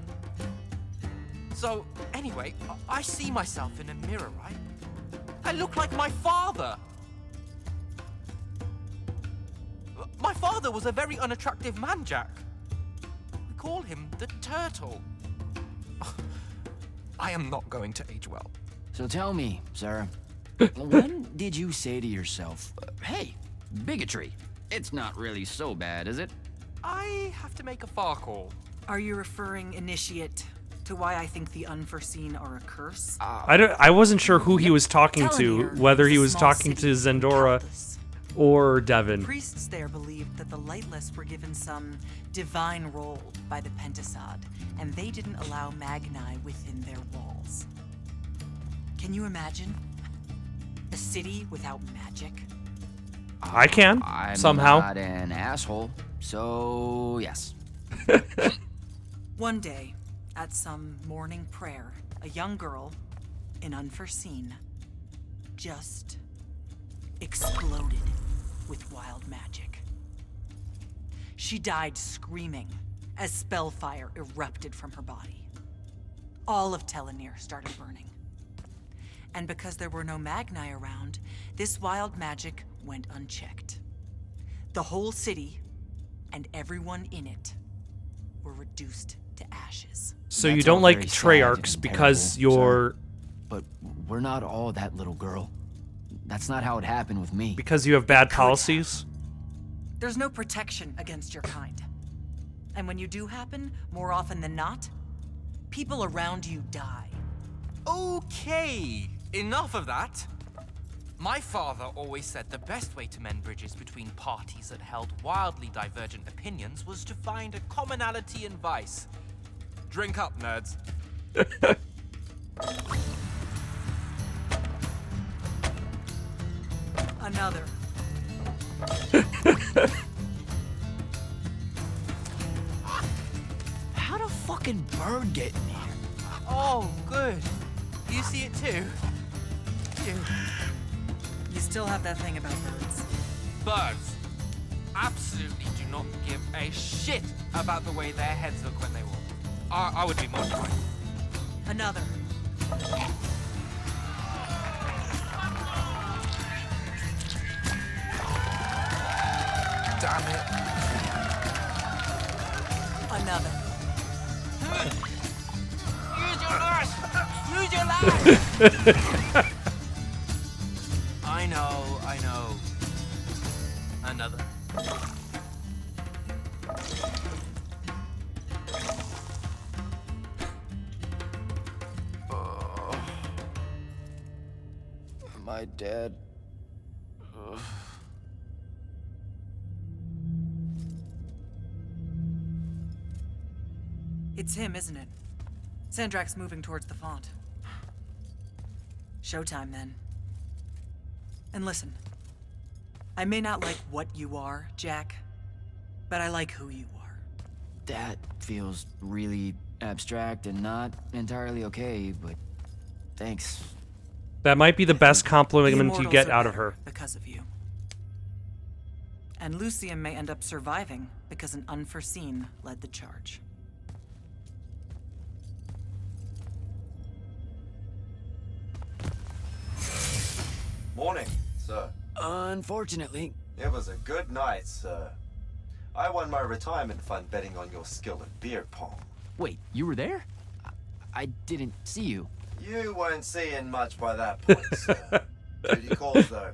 So, anyway, I see myself in a mirror, right? I look like my father. My father was a very unattractive man, Jack. We call him the Turtle. I am not going to age well. So tell me, Sarah, when did you say to yourself, hey, bigotry, it's not really so bad, is it? I have to make a far call. Are you referring, Initiate, to why I think the unforeseen are a curse? I wasn't sure who he was talking to, Telemere whether is he a was small talking city, to Zendora countless. or Devin. Priests there believed that the Lightless were given some divine role by the Pentasod, and they didn't allow Magni within their walls. Can you imagine? A city without magic? I can, I'm somehow. not an asshole, so yes. One day, at some morning prayer, a young girl, an unforeseen, just exploded with wild magic. She died screaming as spellfire erupted from her body. All of Telenir started burning. And because there were no Magni around, this wild magic went unchecked. The whole city and everyone in it were reduced to ashes. So That's you don't all like very sad Treyarchs and because terrible, you're... sir. But we're not all that little girl. That's not how it happened with me. Because you have bad policies? There's no protection against your kind. And when you do happen, more often than not, people around you die. Okay, enough of that. My father always said the best way to mend bridges between parties that held wildly divergent opinions was to find a commonality in vice. Drink up, nerds. Another. How'd a fucking bird get in here? Oh, good. You see it too? You still have that thing about birds. Birds absolutely do not give a shit about the way their heads look when they walk. I would be mortified. Another. Damn it. Another. Use your lash! Use your lash! I know. Another. Am I dead? It's him, isn't it? Sandrak's moving towards the font. Showtime, then. And listen, I may not like what you are, Jack, but I like who you are. That feels really abstract and not entirely okay, but thanks. That might be the best The compliment you Immortals get are out of better her. because of you. And Lucian may end up surviving because an unforeseen led the charge. Morning, sir. Unfortunately, It was a good night, sir. I won my retirement fund betting on your skill at beer pong. wait, you were there? I didn't see you. You weren't seeing much by that point, sir. Duty calls, though.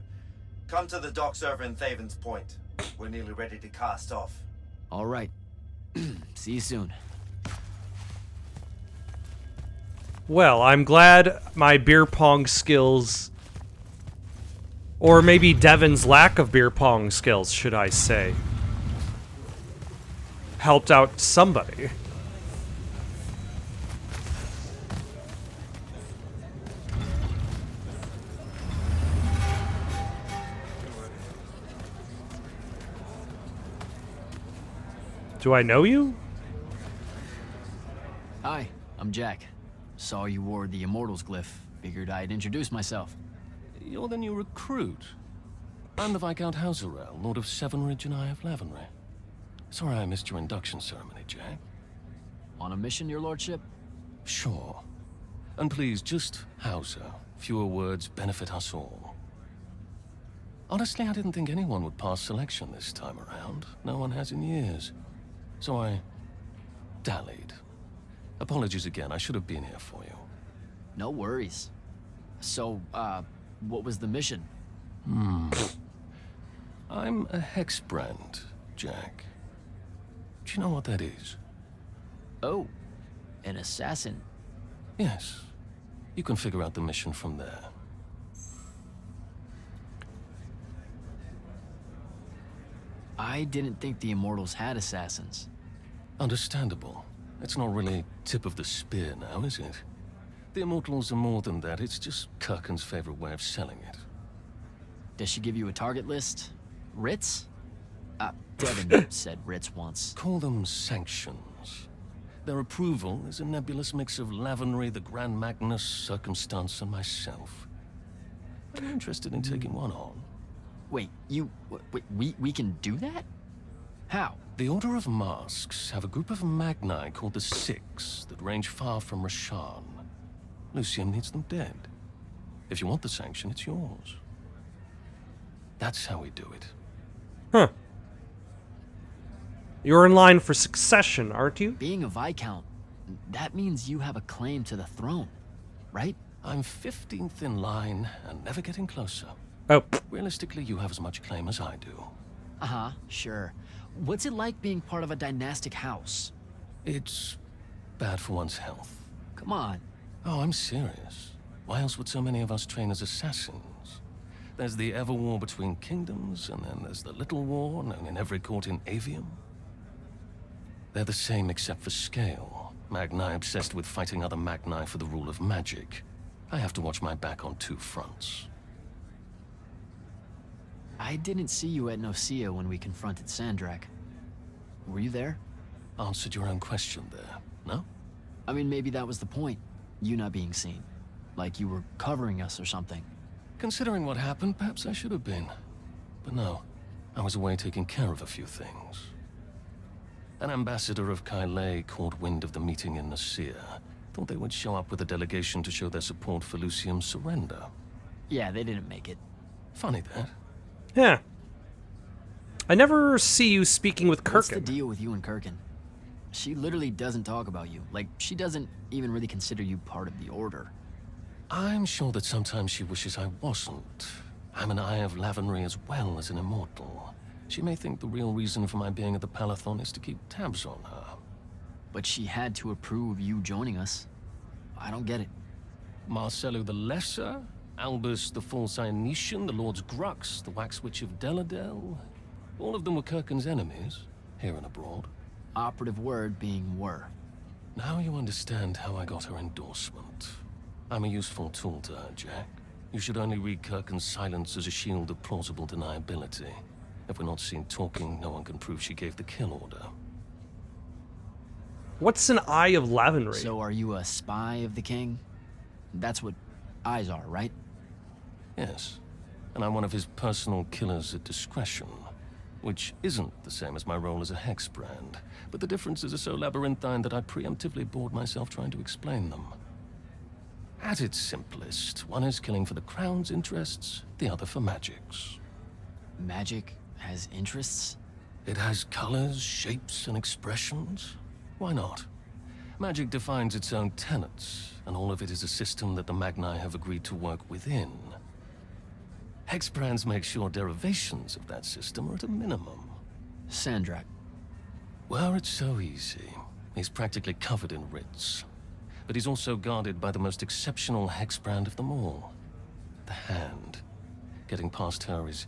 Come to the docks over in Thaven's Point. We're nearly ready to cast off. All right. See you soon. Well, I'm glad my beer pong skills, or maybe Devin's lack of beer pong skills, should I say, helped out somebody. Do I know you? Hi, I'm Jack. Saw you wore the Immortals glyph. Figured I'd introduce myself. You're the new recruit. I'm the Viscount Hauserel, Lord of Severnridge and Eye of Lavenry. Sorry I missed your induction ceremony, Jack. On a mission, your lordship? Sure. And please, just Hauser. Fewer words benefit us all. Honestly, I didn't think anyone would pass selection this time around. No one has in years. So I dallied. Apologies again, I should have been here for you. No worries. So, what was the mission? I'm a hexbrand, Jack. Do you know what that is? Oh, an assassin. Yes. You can figure out the mission from there. I didn't think the Immortals had assassins. Understandable. It's not really tip of the spear now, is it? The Immortals are more than that. It's just Kirkhan's favorite way of selling it. Does she give you a target list? Writs? Devin said writs once. Call them sanctions. Their approval is a nebulous mix of Lavenry, the Grand Magnus, Circumstance, and myself. Are you interested in taking one on? Wait, we can do that? How? The Order of Masks have a group of Magni called the Six that range far from Rasharn. Lucian needs them dead. If you want the sanction, it's yours. That's how we do it. Huh. You're in line for succession, aren't you? Being a Viscount, that means you have a claim to the throne, right? I'm 15th in line and never getting closer. Oh. Realistically, you have as much claim as I do. Uh-huh, sure. What's it like being part of a dynastic house? It's bad for one's health. Come on. Oh, I'm serious. Why else would so many of us train as assassins? There's the ever war between kingdoms, and then there's the little war known in every court in Aveum. They're the same except for scale. Magni obsessed with fighting other Magni for the rule of magic. I have to watch my back on two fronts. I didn't see you at Nocia when we confronted Sandrak. Were you there? Answered your own question there, no? I mean, maybe that was the point. You not being seen. Like you were covering us or something. Considering what happened, perhaps I should have been. But no, I was away taking care of a few things. An ambassador of Kylay caught wind of the meeting in Nicaea. Thought they would show up with a delegation to show their support for Lucium's surrender. Yeah, they didn't make it. Funny that. Yeah. I never see you speaking with Kirkin. What's the deal with you and Kirkin? She literally doesn't talk about you. Like, she doesn't even really consider you part of the Order. I'm sure that sometimes she wishes I wasn't. I'm an Eye of Lavenry as well as an Immortal. She may think the real reason for my being at the Palathon is to keep tabs on her. But she had to approve you joining us. I don't get it. Marcello the Lesser, Albus the False Ionetian, the Lord's Grux, the Wax Witch of Deladel. All of them were Kirkin's enemies, here and abroad. Operative word being were. Now you understand how I got her endorsement. I'm a useful tool to her, Jack. You should only read Kirkin's silence as a shield of plausible deniability. If we're not seen talking, no one can prove she gave the kill order. What's an Eye of Lavenry? So are you a spy of the king? That's what eyes are, right? Yes, and I'm one of his personal killers at discretion, which isn't the same as my role as a hexbrand, but the differences are so labyrinthine that I preemptively bored myself trying to explain them. At its simplest, one is killing for the crown's interests, the other for magic's. Magic has interests? It has colors, shapes, and expressions. Why not? Magic defines its own tenets, and all of it is a system that the Magni have agreed to work within. Hexbrands make sure derivations of that system are at a minimum. Sandrak. Well, it's so easy. He's practically covered in writs. But he's also guarded by the most exceptional hexbrand of them all. The Hand. Getting past her is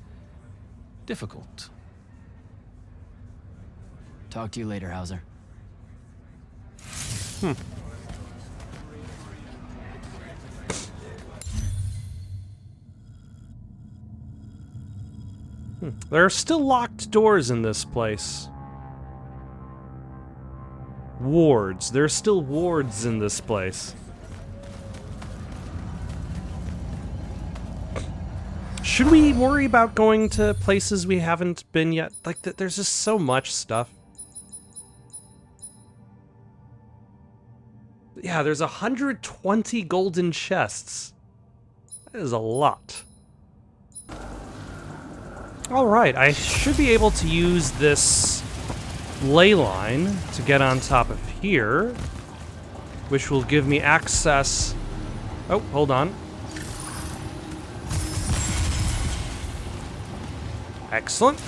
difficult. Talk to you later, Hauser. There are still locked doors in this place. Wards. There are still wards in this place. Should we worry about going to places we haven't been yet? Like, there's just so much stuff. Yeah, there's 120 golden chests. That is a lot. Alright, I should be able to use this ley line to get on top of here, which will give me access... Oh, hold on. Excellent.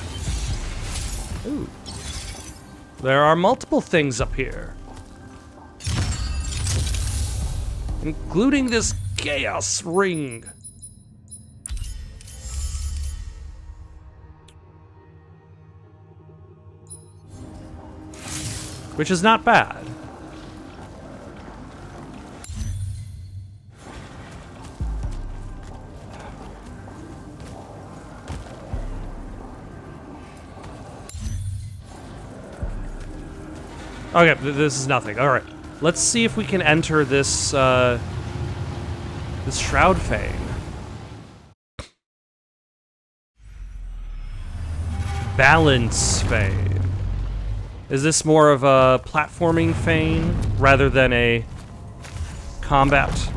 Ooh. There are multiple things up here, including this chaos ring. Which is not bad. Okay, this is nothing. All right, let's see if we can enter this this Shroud Fane. Balance Fane. Is this more of a platforming Fane rather than a combat?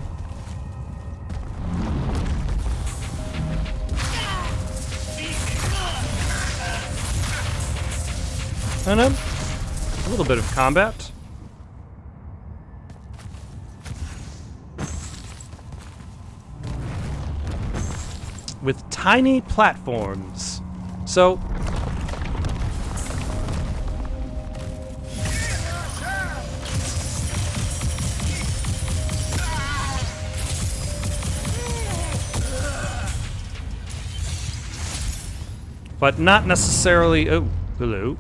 I don't know. A little bit of combat. With tiny platforms. So... but not necessarily... Oh, hello.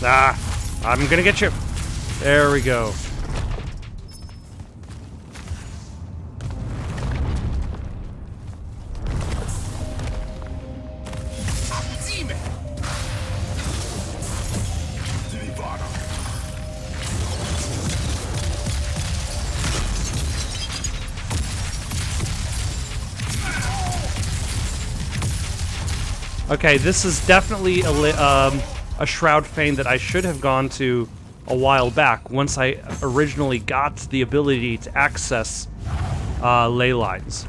Ah, I'm gonna get you. There we go. Okay, this is definitely a Shroud Fane that I should have gone to a while back, once I originally got the ability to access ley lines.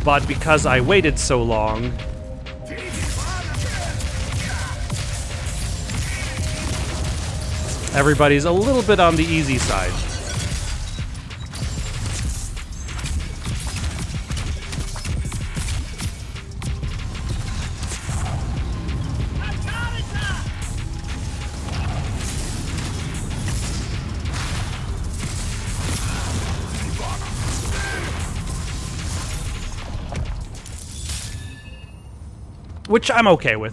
But because I waited so long... everybody's a little bit on the easy side. Which I'm okay with.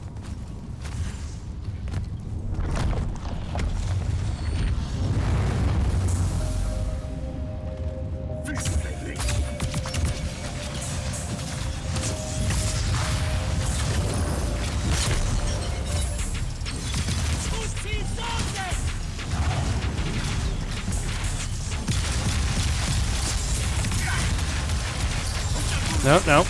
Nope, nope.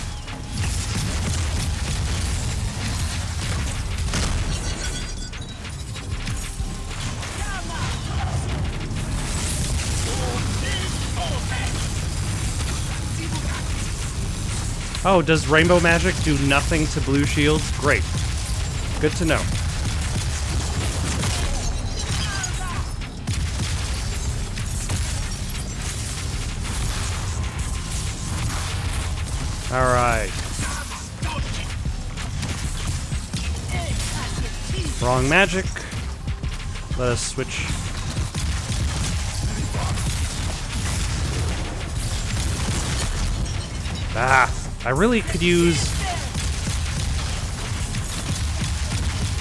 Oh, does rainbow magic do nothing to blue shields? Great. Good to know. All right. Wrong magic. Let us switch. Ah, I really could use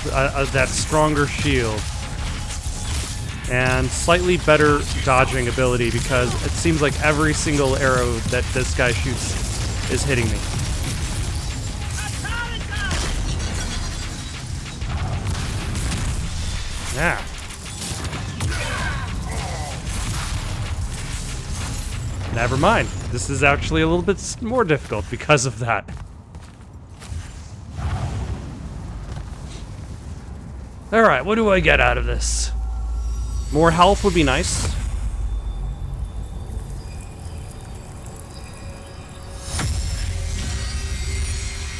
that stronger shield and slightly better dodging ability, because it seems like every single arrow that this guy shoots is hitting me. Yeah. Never mind. This is actually a little bit more difficult because of that. Alright, what do I get out of this? More health would be nice.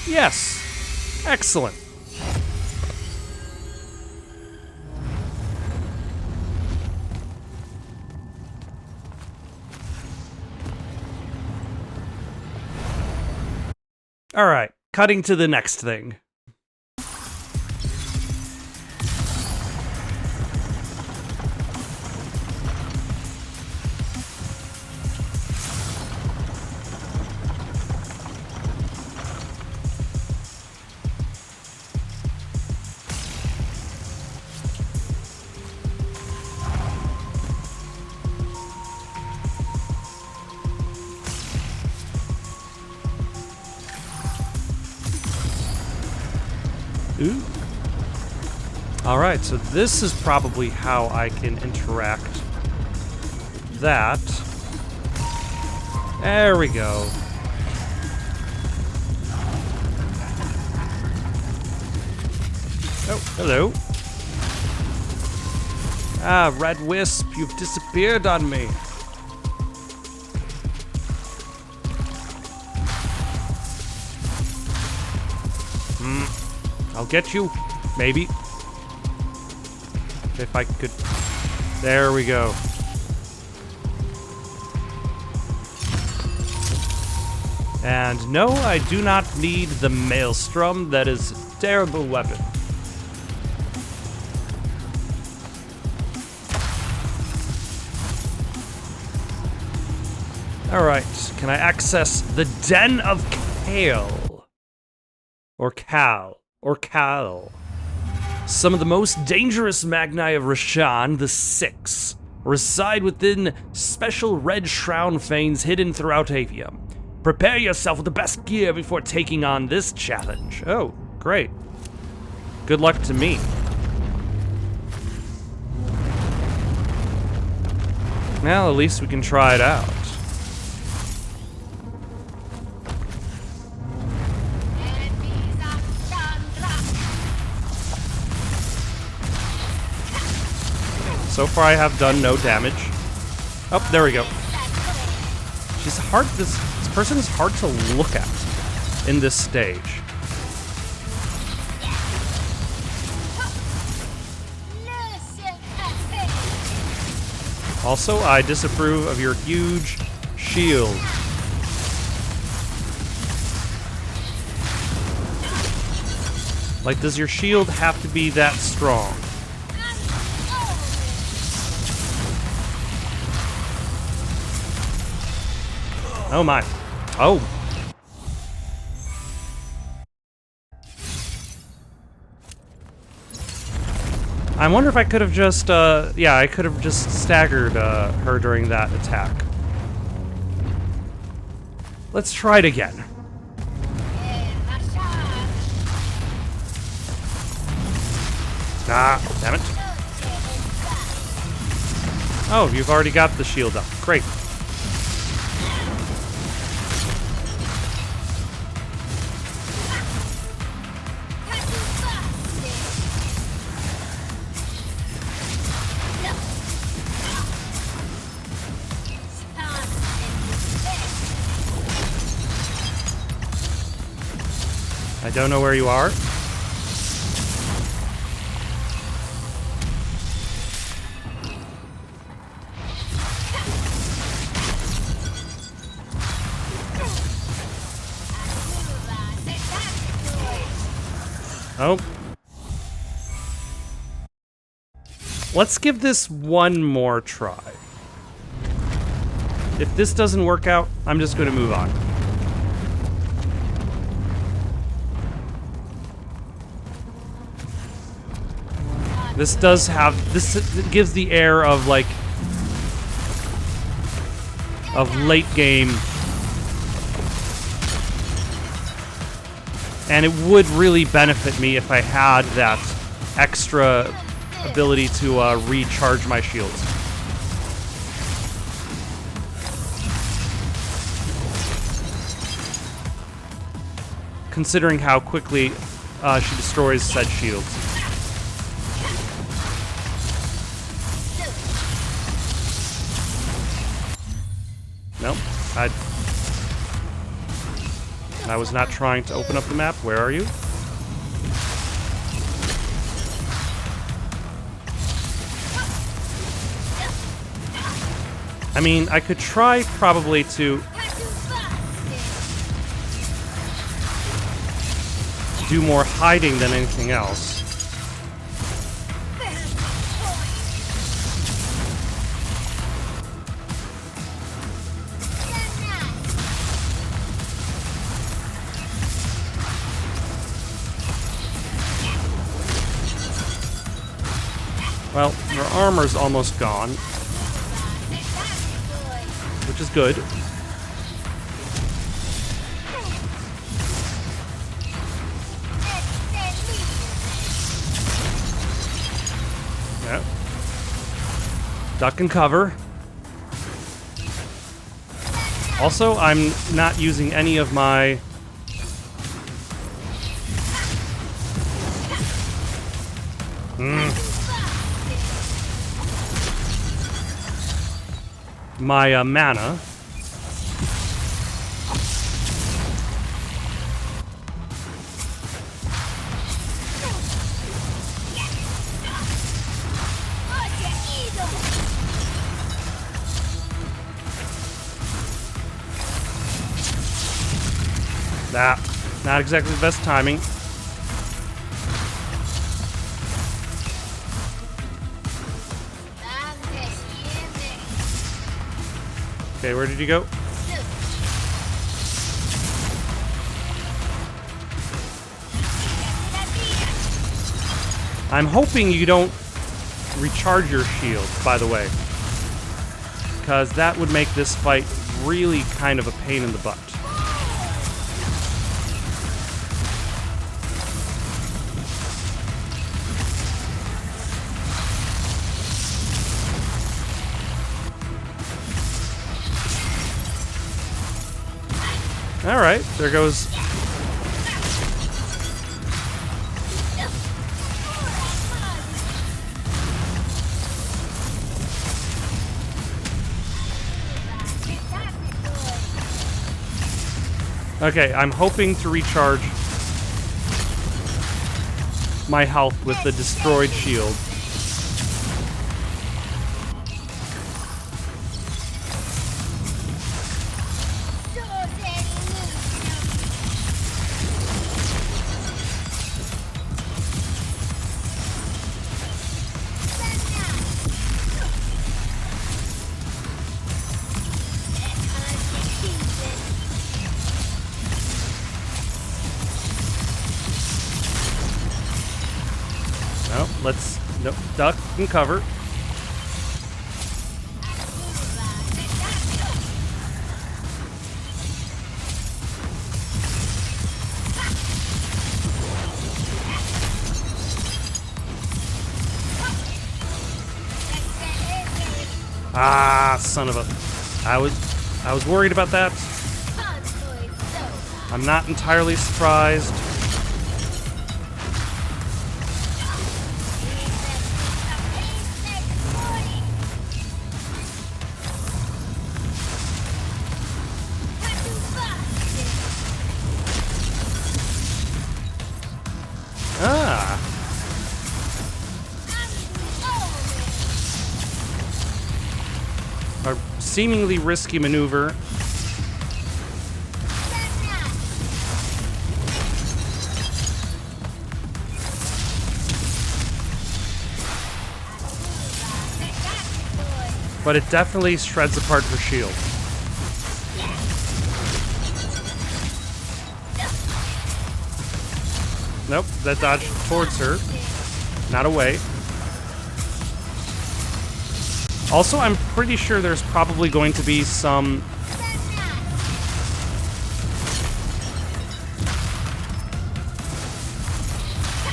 Yes. Excellent. Alright, cutting to the next thing. Alright, so this is probably how I can interact that. There we go. Oh, hello. Ah, Red Wisp, you've disappeared on me. I'll get you. Maybe. If I could. There we go. And no, I do not need the Maelstrom. That is a terrible weapon. Alright, can I access the Den of Kale? Or Cal. Or Cal. Some of the most dangerous Magni of Rashan, the Six, reside within special red shroud fanes hidden throughout Aveum. Prepare yourself with the best gear before taking on this challenge. Oh, great. Good luck to me. Well, at least we can try it out. So far I have done no damage. Oh, there we go. She's hard, this person is hard to look at in this stage. Also, I disapprove of your huge shield. Like, does your shield have to be that strong? Oh my. Oh. I wonder if I could have just, yeah, I could have just staggered her during that attack. Let's try it again. Ah, damn it. Oh, you've already got the shield up. Great. I don't know where you are. Oh. Let's give this one more try. If this doesn't work out, I'm just going to move on. This does have, this gives the air of like, of late game. And it would really benefit me if I had that extra ability to recharge my shields. Considering how quickly she destroys said shields. Nope. I was not trying to open up the map. Where are you? I mean, I could try probably to do more hiding than anything else. Well, her armor's almost gone, which is good. Duck and cover. Also, I'm not using any of my... my mana. Not exactly the best timing. Okay, where did you go? I'm hoping you don't recharge your shield, by the way, because that would make this fight really kind of a pain in the butt. All right, there goes. Okay, I'm hoping to recharge my health with the destroyed shield. Let's duck and cover. Ah, son of a... I was worried about that. I'm not entirely surprised. A seemingly risky maneuver. But it definitely shreds apart her shield. Nope, that dodged towards her, not away. Also, I'm pretty sure there's probably going to be some...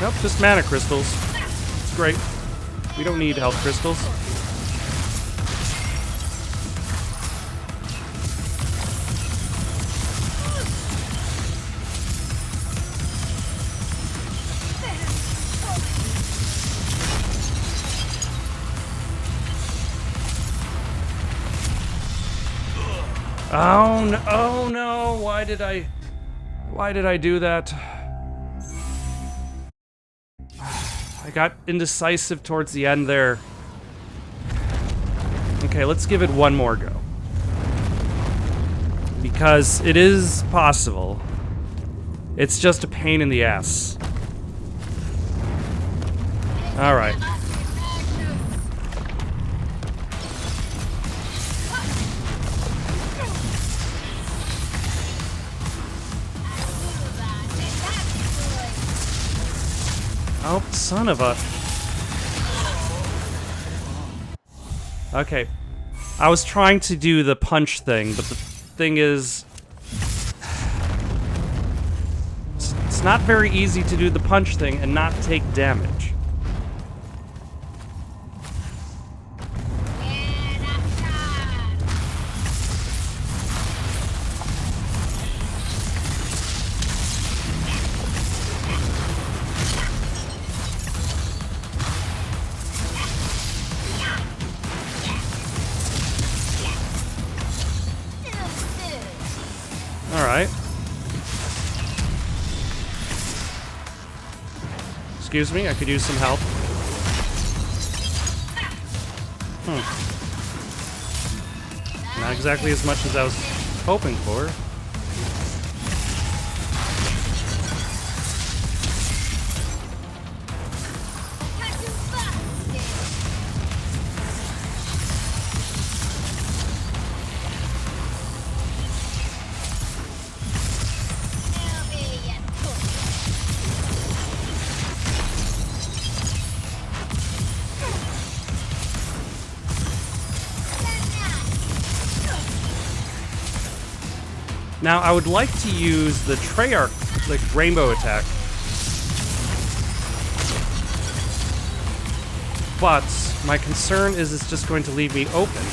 Nope, just mana crystals. It's great. We don't need health crystals. Oh no, oh no, why did I do that? I got indecisive towards the end there. Okay, let's give it one more go. Because it is possible. It's just a pain in the ass. Alright. Oh, son of a... Okay. I was trying to do the punch thing, but the thing is... It's not very easy to do the punch thing and not take damage. Excuse me, I could use some help. Not exactly as much as I was hoping for. Now, I would like to use the Treyarch, like, rainbow attack. But my concern is it's just going to leave me open.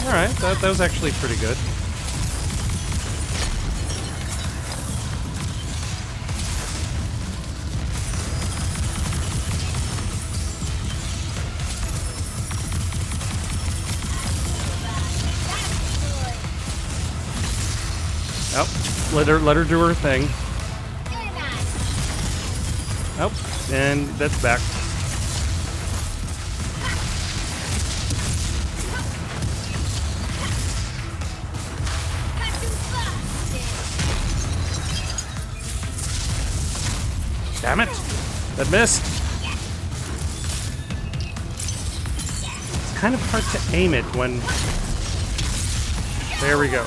Alright, that was actually pretty good. Oh, let her do her thing. Oh, and that's back. Damn it! That missed. It's kind of hard to aim it when... There we go.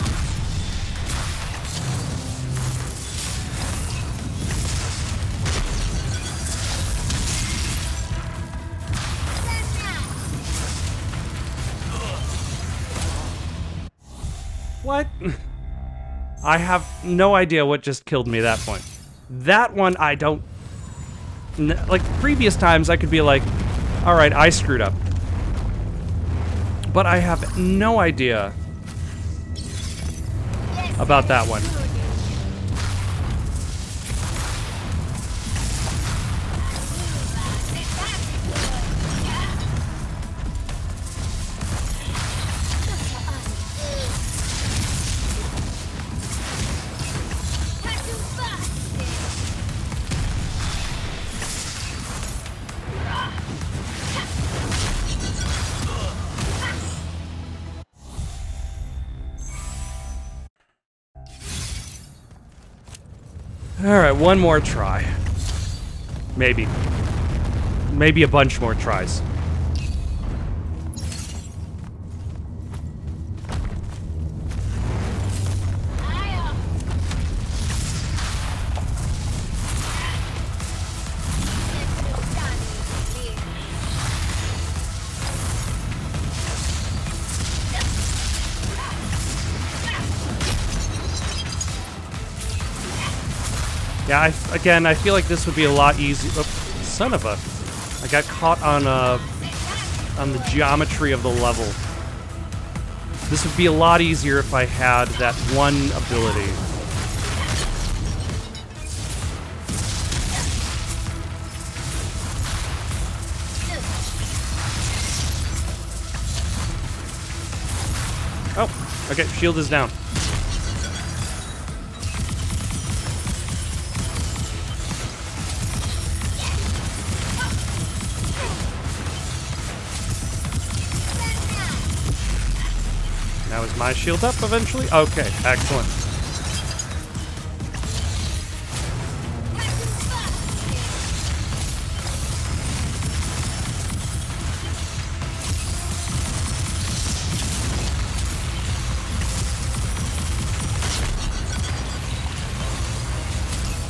What? I have no idea what just killed me at that point. That one, I don't... Like, previous times, I could be like, alright, I screwed up. But I have no idea about that one. Alright, one more try. Maybe. Maybe a bunch more tries. Yeah, I feel like this would be a lot easier. Oh, son of a... I got caught on the geometry of the level. This would be a lot easier if I had that one ability. Oh, okay, shield is down. Now is my shield up eventually? Okay, excellent.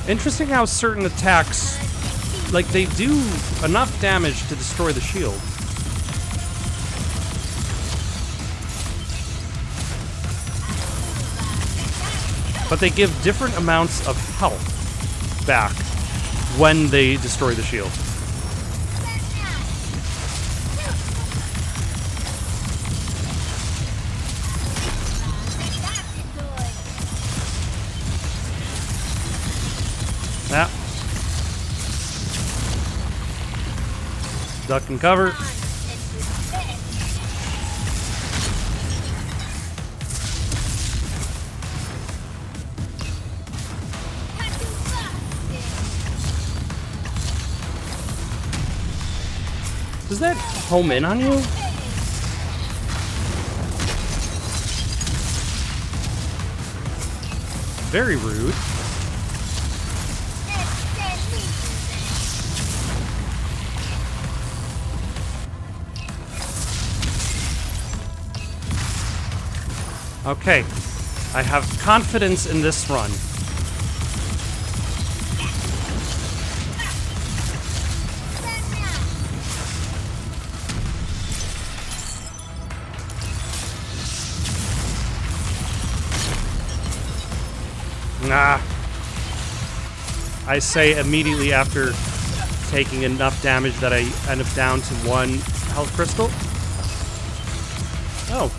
Interesting how certain attacks, like, they do enough damage to destroy the shield. But they give different amounts of health back when they destroy the shield. Yeah. Duck and cover. Does that home in on you? Very rude. Okay, I have confidence in this run. Nah. I say immediately after taking enough damage that I end up down to 1 health crystal. Oh.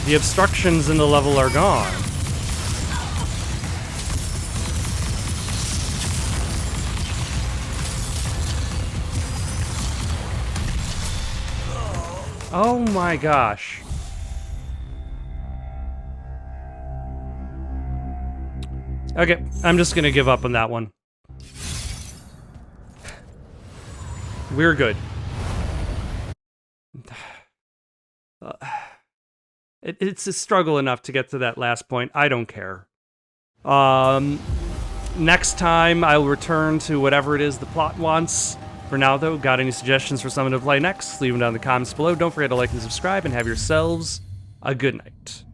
The obstructions in the level are gone. Oh my gosh. Okay, I'm just gonna give up on that one. We're good. It's a struggle enough to get to that last point. I don't care. Next time, I'll return to whatever it is the plot wants. For now, though, got any suggestions for someone to play next? Leave them down in the comments below. Don't forget to like and subscribe, and have yourselves a good night.